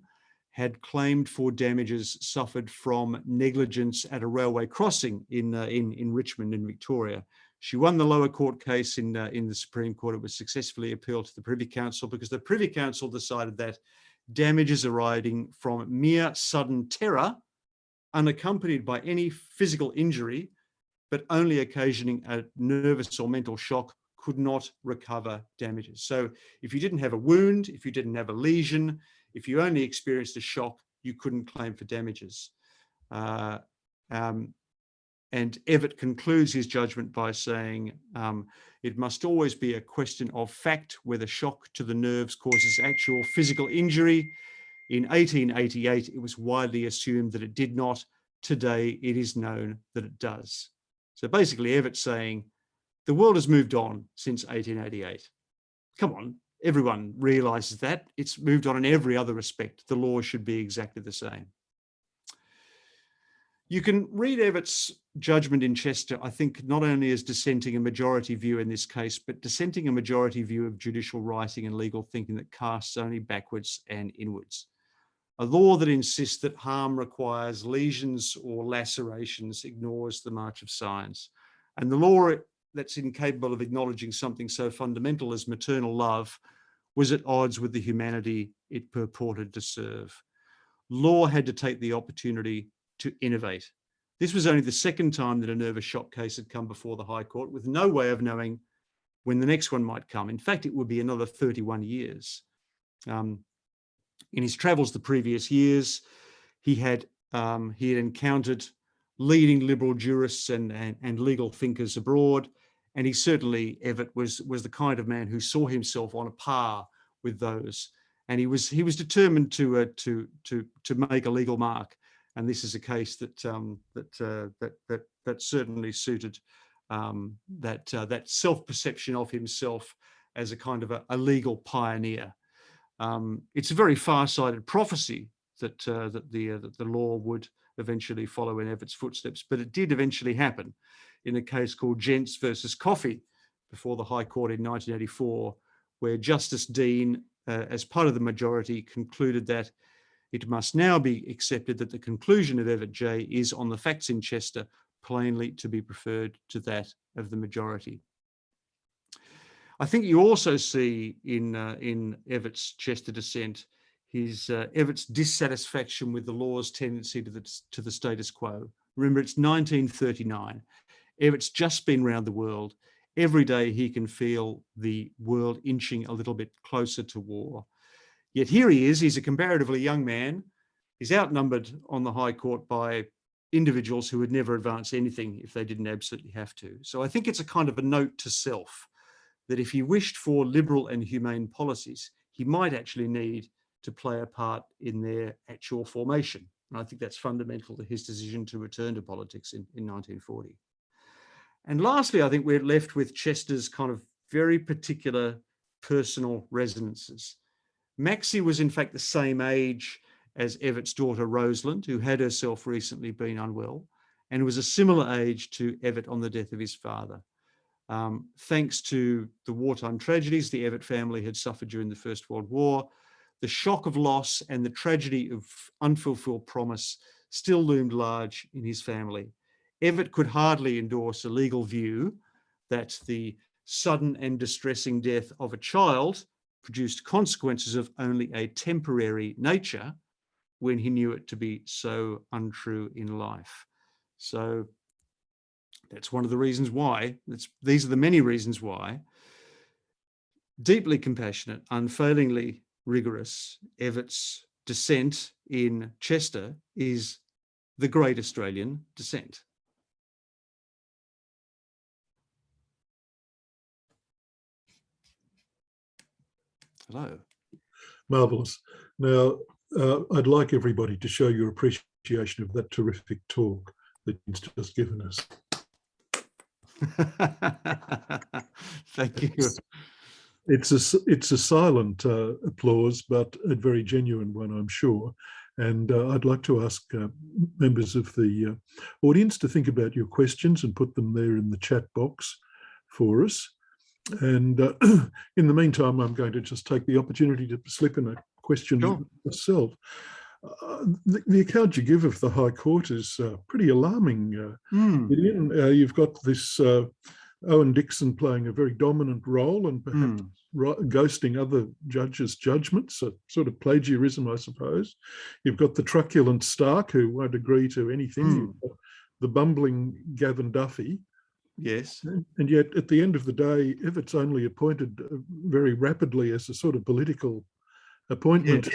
[SPEAKER 3] had claimed for damages suffered from negligence at a railway crossing in Richmond in Victoria. She won the lower court case in the Supreme Court. It was successfully appealed to the Privy Council because the Privy Council decided that damages arising from mere sudden terror, unaccompanied by any physical injury, but only occasioning a nervous or mental shock, could not recover damages. So if you didn't have a wound, if you didn't have a lesion, if you only experienced a shock, you couldn't claim for damages. And Evatt concludes his judgment by saying, it must always be a question of fact whether shock to the nerves causes actual physical injury. In 1888, it was widely assumed that it did not. Today, it is known that it does. So basically, Evatt's saying, the world has moved on since 1888. Come on, everyone realises that. It's moved on in every other respect. The law should be exactly the same. You can read Evatt's judgment in Chester, I think, not only as dissenting a majority view in this case, but dissenting a majority view of judicial writing and legal thinking that casts only backwards and inwards. A law that insists that harm requires lesions or lacerations ignores the march of science. And the law that's incapable of acknowledging something so fundamental as maternal love was at odds with the humanity it purported to serve. Law had to take the opportunity to innovate. This was only the second time that a nervous shock case had come before the High Court, with no way of knowing when the next one might come. In fact, it would be another 31 years. In his travels the previous years, he had encountered leading liberal jurists and legal thinkers abroad, and he certainly, Evatt, was the kind of man who saw himself on a par with those, and he was determined to make a legal mark. And this is a case that certainly suited that self-perception of himself as a kind of a legal pioneer. It's a very far-sighted prophecy that the law would eventually follow in Evatt's footsteps, but it did eventually happen in a case called Gents versus Coffey before the High Court in 1984, where Justice Dean as part of the majority, concluded that it must now be accepted that the conclusion of Evatt J is, on the facts in Chester, plainly to be preferred to that of the majority. I think you also see in Evatt's Chester dissent Evatt's dissatisfaction with the law's tendency to the status quo. Remember, it's 1939. Evatt's just been round the world. Every day he can feel the world inching a little bit closer to war. Yet here he is, he's a comparatively young man. He's outnumbered on the High Court by individuals who would never advance anything if they didn't absolutely have to. So I think it's a kind of a note to self that if he wished for liberal and humane policies, he might actually need to play a part in their actual formation. And I think that's fundamental to his decision to return to politics in 1940. And lastly, I think we're left with Chester's kind of very particular personal resonances. Maxie was in fact the same age as Evatt's daughter Rosalind, who had herself recently been unwell, and was a similar age to Evatt on the death of his father. Thanks to the wartime tragedies the Evatt family had suffered during the First World War, the shock of loss and the tragedy of unfulfilled promise still loomed large in his family. Evatt could hardly endorse a legal view that the sudden and distressing death of a child produced consequences of only a temporary nature when he knew it to be so untrue in life. So that's one of the reasons why, these are the many reasons why, deeply compassionate, unfailingly rigorous, Evatt's dissent in Chester is the great Australian dissent. Hello.
[SPEAKER 2] Marvellous. Now, I'd like everybody to show your appreciation of that terrific talk that he's just given us.
[SPEAKER 3] Thank you.
[SPEAKER 2] It's a silent applause, but a very genuine one, I'm sure. And I'd like to ask members of the audience to think about your questions and put them there in the chat box for us. And in the meantime, I'm going to just take the opportunity to slip in a question myself. The account you give of the High Court is pretty alarming. You've got this Owen Dixon playing a very dominant role and perhaps ghosting other judges' judgments, a sort of plagiarism, I suppose. You've got the truculent Stark, who won't agree to anything. You've got the bumbling Gavin Duffy.
[SPEAKER 3] Yes.
[SPEAKER 2] And yet, at the end of the day, Evatt's only appointed very rapidly as a sort of political appointment,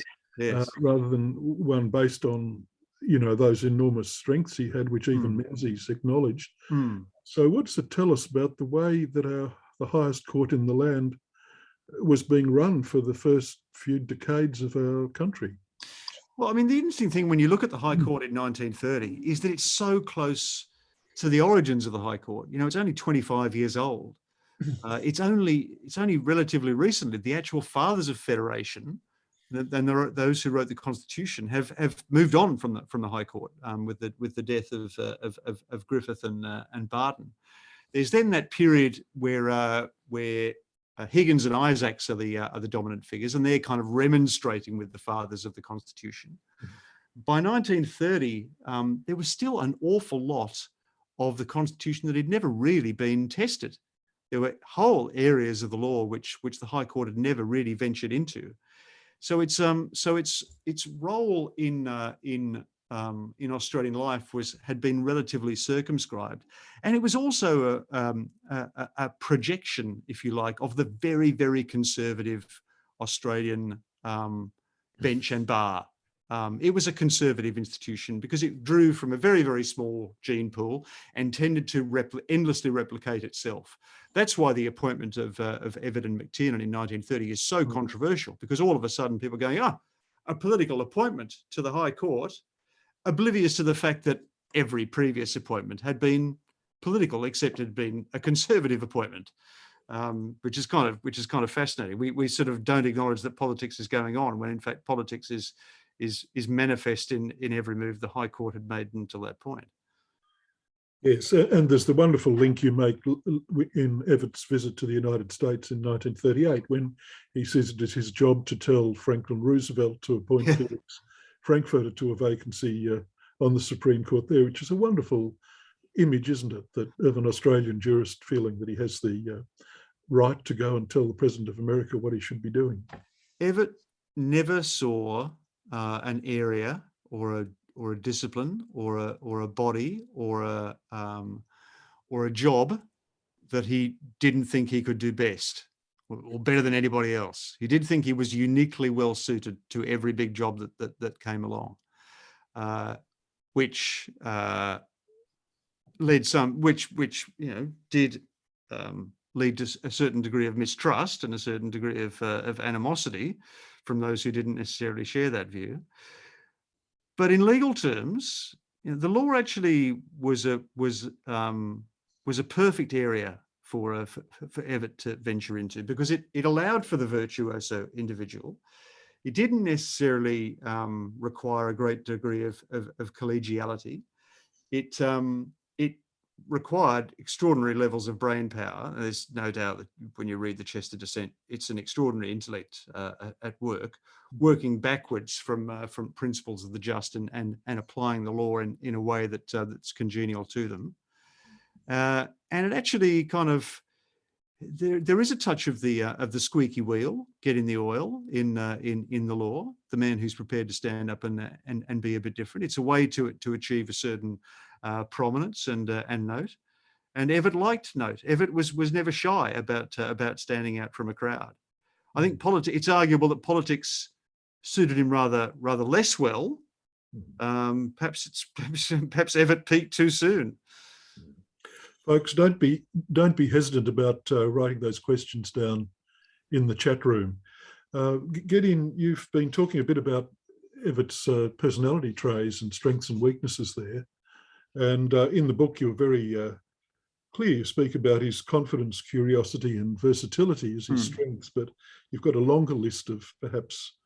[SPEAKER 2] rather than one based on, you know, those enormous strengths he had, which even Menzies acknowledged. So what does it tell us about the way that the highest court in the land was being run for the first few decades of our country?
[SPEAKER 3] Well, I mean, the interesting thing when you look at the High Court in 1930 is that it's so close to the origins of the High Court. You know, it's only 25 years old. It's only relatively recently the actual fathers of federation, and there are those who wrote the Constitution, have moved on from the High Court with the death of Griffith and Barton. There's then that period where Higgins and Isaacs are the dominant figures, and they're kind of remonstrating with the fathers of the Constitution. By 1930, there was still an awful lot of the Constitution that had never really been tested. There were whole areas of the law which the High Court had never really ventured into. So its role in Australian life had been relatively circumscribed, and it was also a projection, if you like, of the very, very conservative Australian bench and bar. It was a conservative institution because it drew from a very, very small gene pool and tended to endlessly replicate itself. That's why the appointment of Evatt and McTiernan in 1930 is so controversial, because all of a sudden people are going, a political appointment to the High Court, oblivious to the fact that every previous appointment had been political, except it had been a conservative appointment, which is kind of fascinating. We sort of don't acknowledge that politics is going on when in fact politics is manifest in every move the High Court had made until that point.
[SPEAKER 2] Yes, and there's the wonderful link you make in Evatt's visit to the United States in 1938, when he says it is his job to tell Franklin Roosevelt to appoint Felix Frankfurter to a vacancy on the Supreme Court there, which is a wonderful image, isn't it, that of an Australian jurist feeling that he has the right to go and tell the President of America what he should be doing.
[SPEAKER 3] Evatt never saw an area or a discipline or a body or a job that he didn't think he could do best or better than anybody else. He did think he was uniquely well suited to every big job that came along, which led did lead to a certain degree of mistrust and a certain degree of animosity from those who didn't necessarily share that view. But in legal terms, the law actually was a perfect area for Evatt to venture into, because it allowed for the virtuoso individual. It didn't necessarily require a great degree of collegiality. It required extraordinary levels of brain power. There's no doubt that when you read the Chester Dissent, it's an extraordinary intellect at work, working backwards from principles of the just and applying the law in a way that's congenial to them. And it actually kind of, there is a touch of the squeaky wheel, getting the oil in the law. The man who's prepared to stand up and be a bit different. It's a way to achieve a certain prominence and note. And Evatt liked note. Evatt was never shy about standing out from a crowd. I think it's arguable that politics suited him rather less well. Perhaps Evatt peaked too soon.
[SPEAKER 2] Folks, don't be hesitant about writing those questions down in the chat room. Gideon, you've been talking a bit about Evatt's personality traits and strengths and weaknesses there. And in the book, you're very clear. You speak about his confidence, curiosity, and versatility as his strengths, but you've got a longer list of perhaps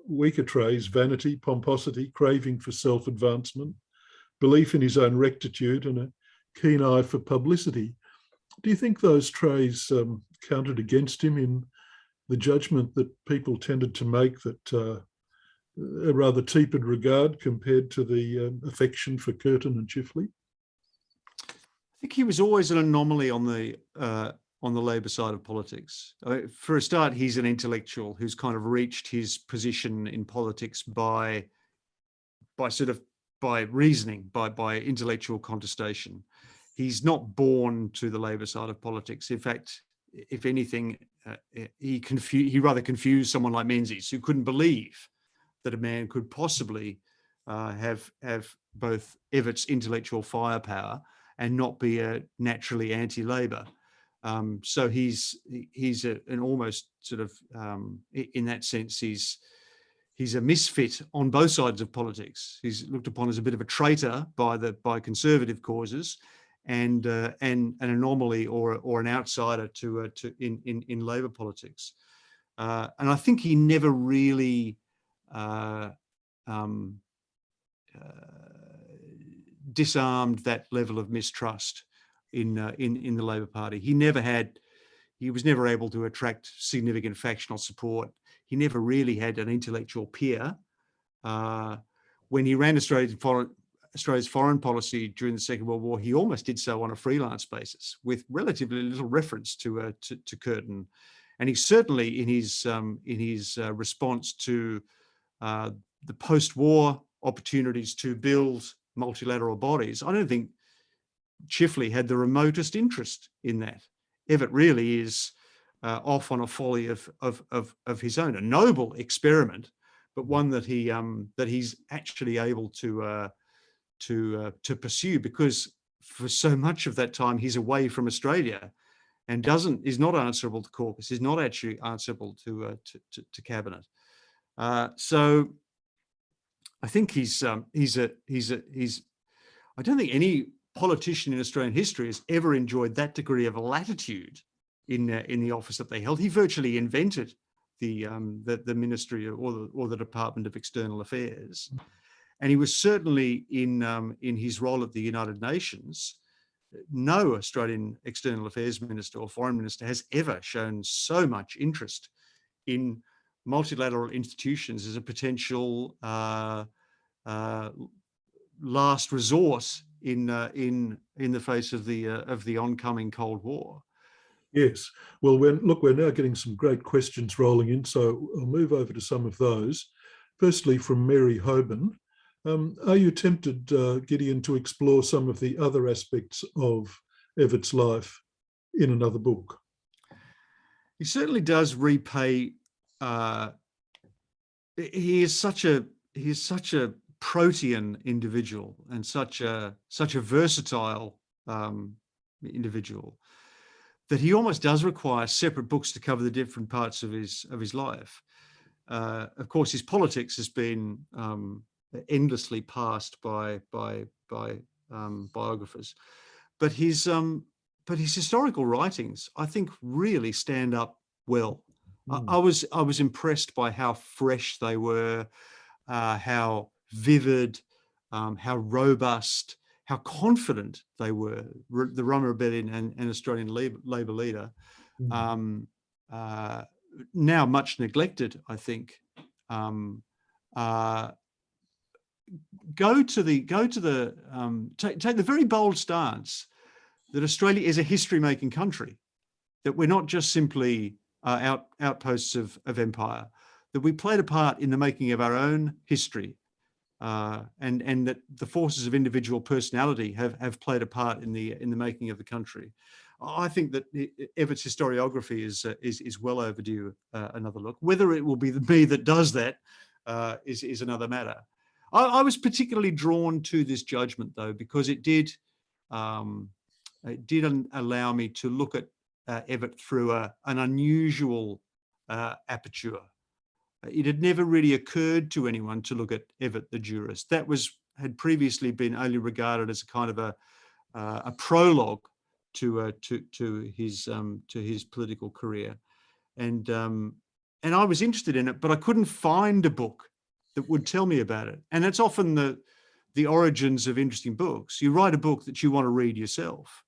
[SPEAKER 2] weaker traits: vanity, pomposity, craving for self-advancement, belief in his own rectitude, and a keen eye for publicity. Do you think those traits counted against him in the judgment that people tended to make, that a rather tepid regard compared to the affection for Curtin and Chifley?
[SPEAKER 3] I think he was always an anomaly on the Labor side of politics. For a start, he's an intellectual who's kind of reached his position in politics by reasoning, by intellectual contestation. He's not born to the Labor side of politics. In fact, if anything, he rather confused someone like Menzies, who couldn't believe that a man could possibly have both Evatt's intellectual firepower and not be a naturally anti-Labor. So he's an almost sort of, in that sense, he's a misfit on both sides of politics. He's looked upon as a bit of a traitor by conservative causes, and an anomaly or an outsider in Labor politics. And I think he never really disarmed that level of mistrust in the Labor Party. He was never able to attract significant factional support. He never really had an intellectual peer. When he ran Australia's foreign policy during the Second World War, he almost did so on a freelance basis, with relatively little reference to Curtin. And he certainly, in his response to the post-war opportunities to build multilateral bodies, I don't think Chifley had the remotest interest in that. Evatt really is off on a folly of his own, a noble experiment, but one that he's actually able to pursue, because for so much of that time he's away from Australia and is not answerable to caucus, is not actually answerable to cabinet. So I think I don't think any politician in Australian history has ever enjoyed that degree of latitude in the office that they held. He virtually invented the ministry or the Department of External Affairs, And he was certainly in his role at the United Nations. No Australian External Affairs Minister or Foreign Minister has ever shown so much interest in multilateral institutions as a potential last resort in the face of the oncoming Cold War.
[SPEAKER 2] Yes. Well, we're now getting some great questions rolling in, so I'll move over to some of those. Firstly, from Mary Hoban, are you tempted, Gideon, to explore some of the other aspects of Evatt's life in another book?
[SPEAKER 3] He certainly does repay. He is such a protean individual and such a versatile individual that he almost does require separate books to cover the different parts of his life. Of course, his politics has been endlessly passed by biographers, but his historical writings, I think, really stand up well. I was impressed by how fresh they were, how vivid, how robust, how confident they were. The Roma Rebellion and Australian Labor leader, now much neglected, I think. Take the very bold stance that Australia is a history-making country, that we're not just simply outposts of empire, that we played a part in the making of our own history, and that the forces of individual personality have played a part in the making of the country. I think that Evatt's historiography is well overdue another look. Whether it will be me that does that is another matter. I was particularly drawn to this judgment, though, because it did allow me to look at Evatt through an unusual aperture. It had never really occurred to anyone to look at Evatt the jurist. That had previously been only regarded as a kind of a prologue to his political career, and I was interested in it, but I couldn't find a book that would tell me about it. And that's often the origins of interesting books. You write a book that you want to read yourself.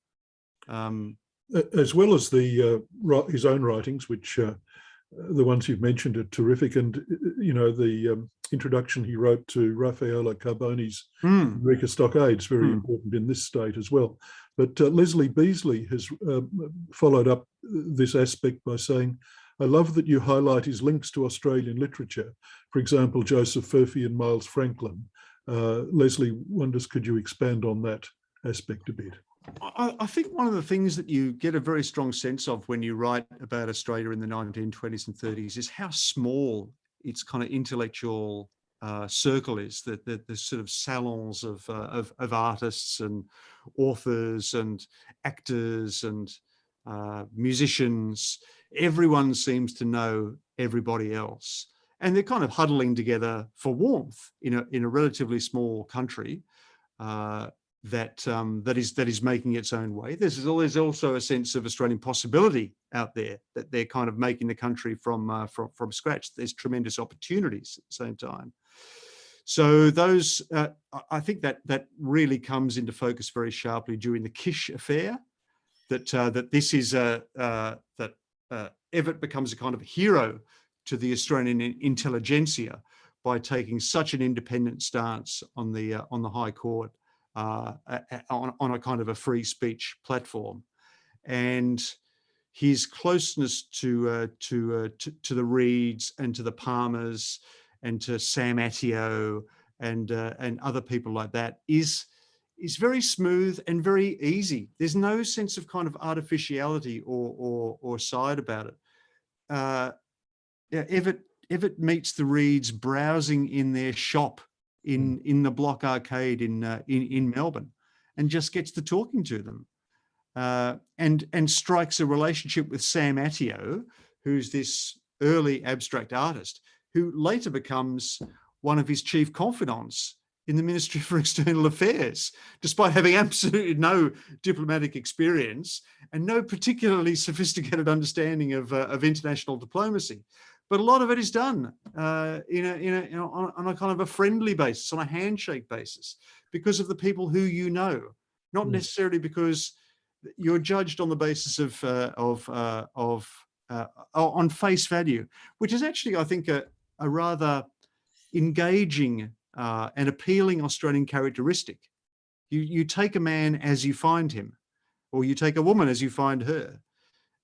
[SPEAKER 2] As well as his own writings, which the ones you've mentioned are terrific, and the introduction he wrote to Raffaella Carboni's Eureka Stockade is very important in this state as well. But Leslie Beasley has followed up this aspect by saying, I love that you highlight his links to Australian literature, for example, Joseph Furphy and Miles Franklin. Leslie wonders, could you expand on that aspect a bit?
[SPEAKER 3] I think one of the things that you get a very strong sense of when you write about Australia in the 1920s and 30s is how small its kind of intellectual circle is, the sort of salons of artists and authors and actors and musicians. Everyone seems to know everybody else, and they're kind of huddling together for warmth in a relatively small country that is making its own way. There's also a sense of Australian possibility out there, that they're kind of making the country from scratch. There's tremendous opportunities at the same time. So those, I think that really comes into focus very sharply during the Kish affair. That this is that Evatt becomes a kind of hero to the Australian intelligentsia by taking such an independent stance on the High Court. On a kind of a free speech platform, and his closeness to the Reeds and to the Palmers and to Sam Atteo and other people like that is very smooth and very easy. There's no sense of kind of artificiality or side about it. Evatt meets the Reeds browsing in their shop in the Block Arcade in Melbourne, and just gets to talking to them, and strikes a relationship with Sam Atteo, who's this early abstract artist who later becomes one of his chief confidants in the Ministry for External Affairs, despite having absolutely no diplomatic experience and no particularly sophisticated understanding of international diplomacy. but a lot of it is done on a kind of a friendly basis, on a handshake basis, because of the people who you know, not necessarily because you're judged on the basis on face value, which is actually, I think, a rather engaging and appealing Australian characteristic. You take a man as you find him, or you take a woman as you find her,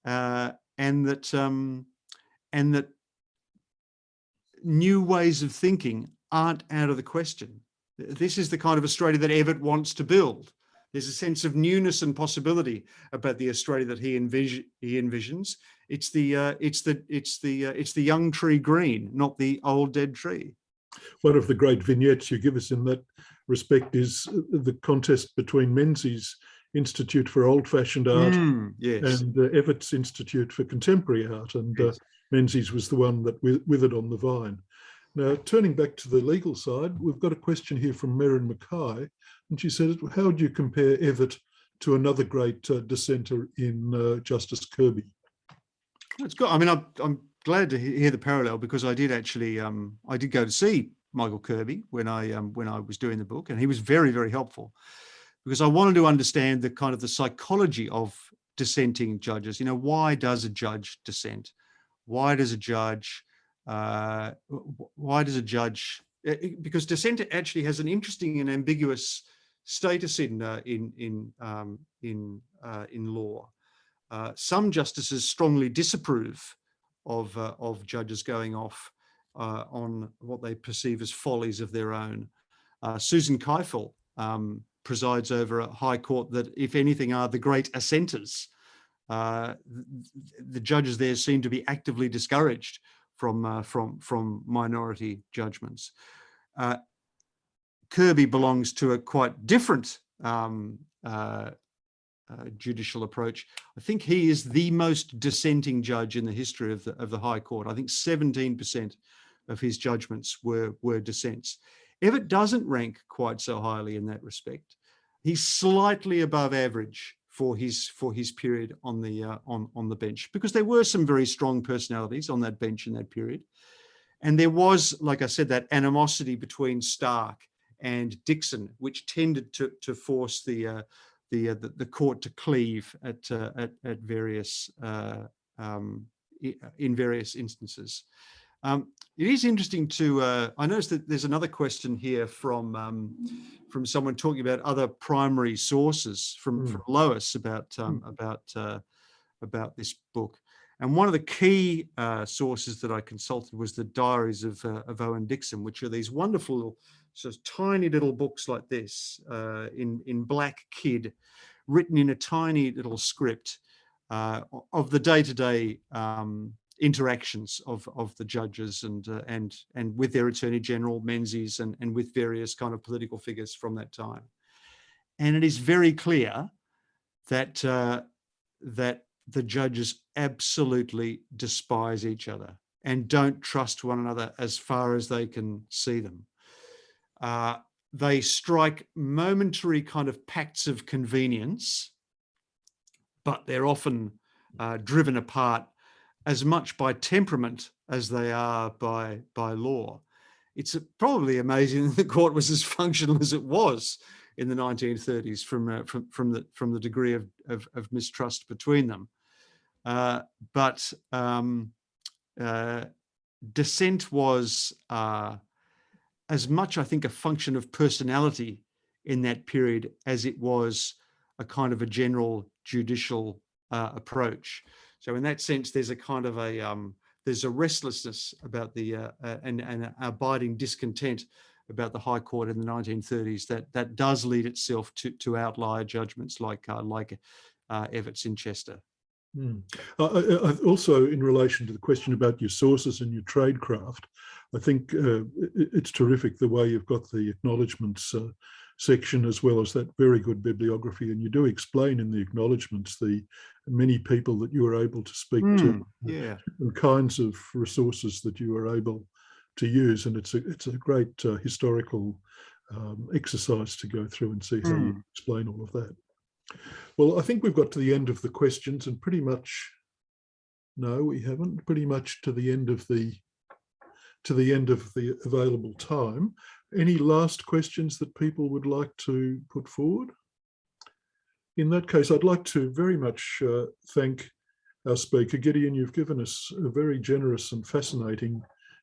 [SPEAKER 3] and that new ways of thinking aren't out of the question. This is the kind of Australia that Evatt wants to build. There's a sense of newness and possibility about the Australia that he envisions. It's the young tree green, not the old dead tree.
[SPEAKER 2] One of the great vignettes you give us in that respect is the contest between Menzies' Institute for Old-Fashioned Art
[SPEAKER 3] yes.
[SPEAKER 2] and Evatt's Institute for Contemporary Art, and
[SPEAKER 3] Yes.
[SPEAKER 2] Menzies was the one that withered on the vine. Now, turning back to the legal side, we've got a question here from Merrin Mackay, and she said, how would you compare Evatt to another great dissenter in Justice Kirby?
[SPEAKER 3] That's good. I mean, I'm glad to hear the parallel, because I did actually, I did go to see Michael Kirby when I was doing the book, and he was very, very helpful, because I wanted to understand the kind of the psychology of dissenting judges. You know, why does a judge dissent? Why does a judge? Because dissent actually has an interesting and ambiguous status in law. Some justices strongly disapprove of judges going off on what they perceive as follies of their own. Susan Keifel presides over a high court that, if anything, are the great assenters. The judges there seem to be actively discouraged from minority judgments. Kirby belongs to a quite different judicial approach. I think he is the most dissenting judge in the history of the High Court. I think 17% of his judgments were dissents. Evatt doesn't rank quite so highly in that respect. He's slightly above average for his period on the bench, because there were some very strong personalities on that bench in that period, and there was, like I said, that animosity between Stark and Dixon, which tended to force the court to cleave at various in various instances. It is interesting to. I noticed that there's another question here from someone talking about other primary sources from Lois about this book, and one of the key sources that I consulted was the Diaries of Owen Dixon, which are these wonderful sort of tiny little books like this in black kid, written in a tiny little script of the day-to-day interactions of the judges and with their Attorney General Menzies and with various kind of political figures from that time. And it is very clear that that the judges absolutely despise each other and don't trust one another as far as they can see them. They strike momentary kind of pacts of convenience, but they're often driven apart as much by temperament as they are by law. It's probably amazing that the court was as functional as it was in the 1930s from the degree of mistrust between them. But dissent was as much, I think, a function of personality in that period as it was a kind of a general judicial approach. So in that sense, there's a kind of there's a restlessness about and an abiding discontent about the High Court in the 1930s that does lead itself to outlier judgments like Evatt's in Chester.
[SPEAKER 2] Also, in relation to the question about your sources and your tradecraft, I think it's terrific the way you've got the acknowledgements section as well as that very good bibliography, and you do explain in the acknowledgements the many people that you were able to speak to, and kinds of resources that you were able to use, and it's a great historical exercise to go through and see how you explain all of that. Well, I think we've got to the end of the questions and pretty much No, we haven't. Pretty much to the end of the available time. Any last questions that people would like to put forward? In that case, I'd like to very much thank our speaker. Gideon, you've given us a very generous and fascinating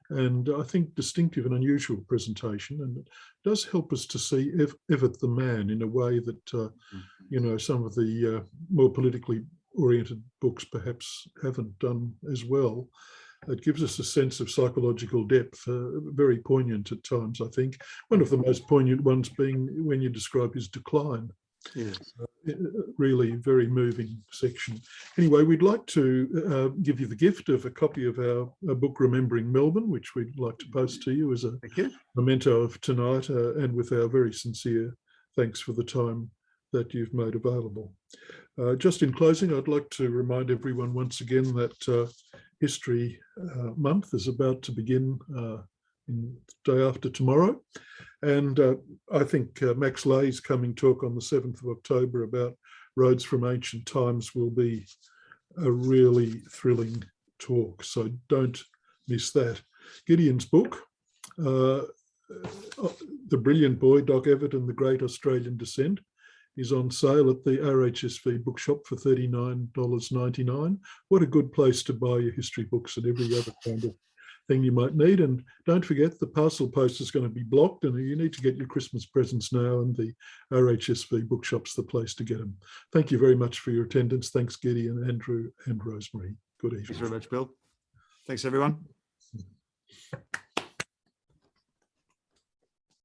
[SPEAKER 2] and I think distinctive and unusual presentation, and it does help us to see Evatt the man in a way that you know, some of the more politically oriented books perhaps haven't done as well. It gives us a sense of psychological depth, very poignant at times, I think. One of the most poignant ones being when you describe his decline.
[SPEAKER 3] Yes.
[SPEAKER 2] Really very moving section. Anyway, we'd like to give you the gift of a copy of our book, Remembering Melbourne, which we'd like to post to you as a memento of tonight, and with our very sincere thanks for the time that you've made available. Just in closing, I'd like to remind everyone once again that History Month is about to begin in the day after tomorrow. And I think Max Lay's coming talk on the 7th of October about roads from ancient times will be a really thrilling talk. So don't miss that. Gideon's book, The Brilliant Boy, Doc Evatt and the Great Australian Dissent, is on sale at the RHSV bookshop for $39.99. What a good place to buy your history books and every other kind of thing you might need. And don't forget, the parcel post is going to be blocked, and you need to get your Christmas presents now, and the RHSV bookshop's the place to get them. Thank you very much for your attendance. Thanks, Gideon, Andrew and Rosemary. Good evening.
[SPEAKER 3] Thanks very much, Bill. Thanks, everyone.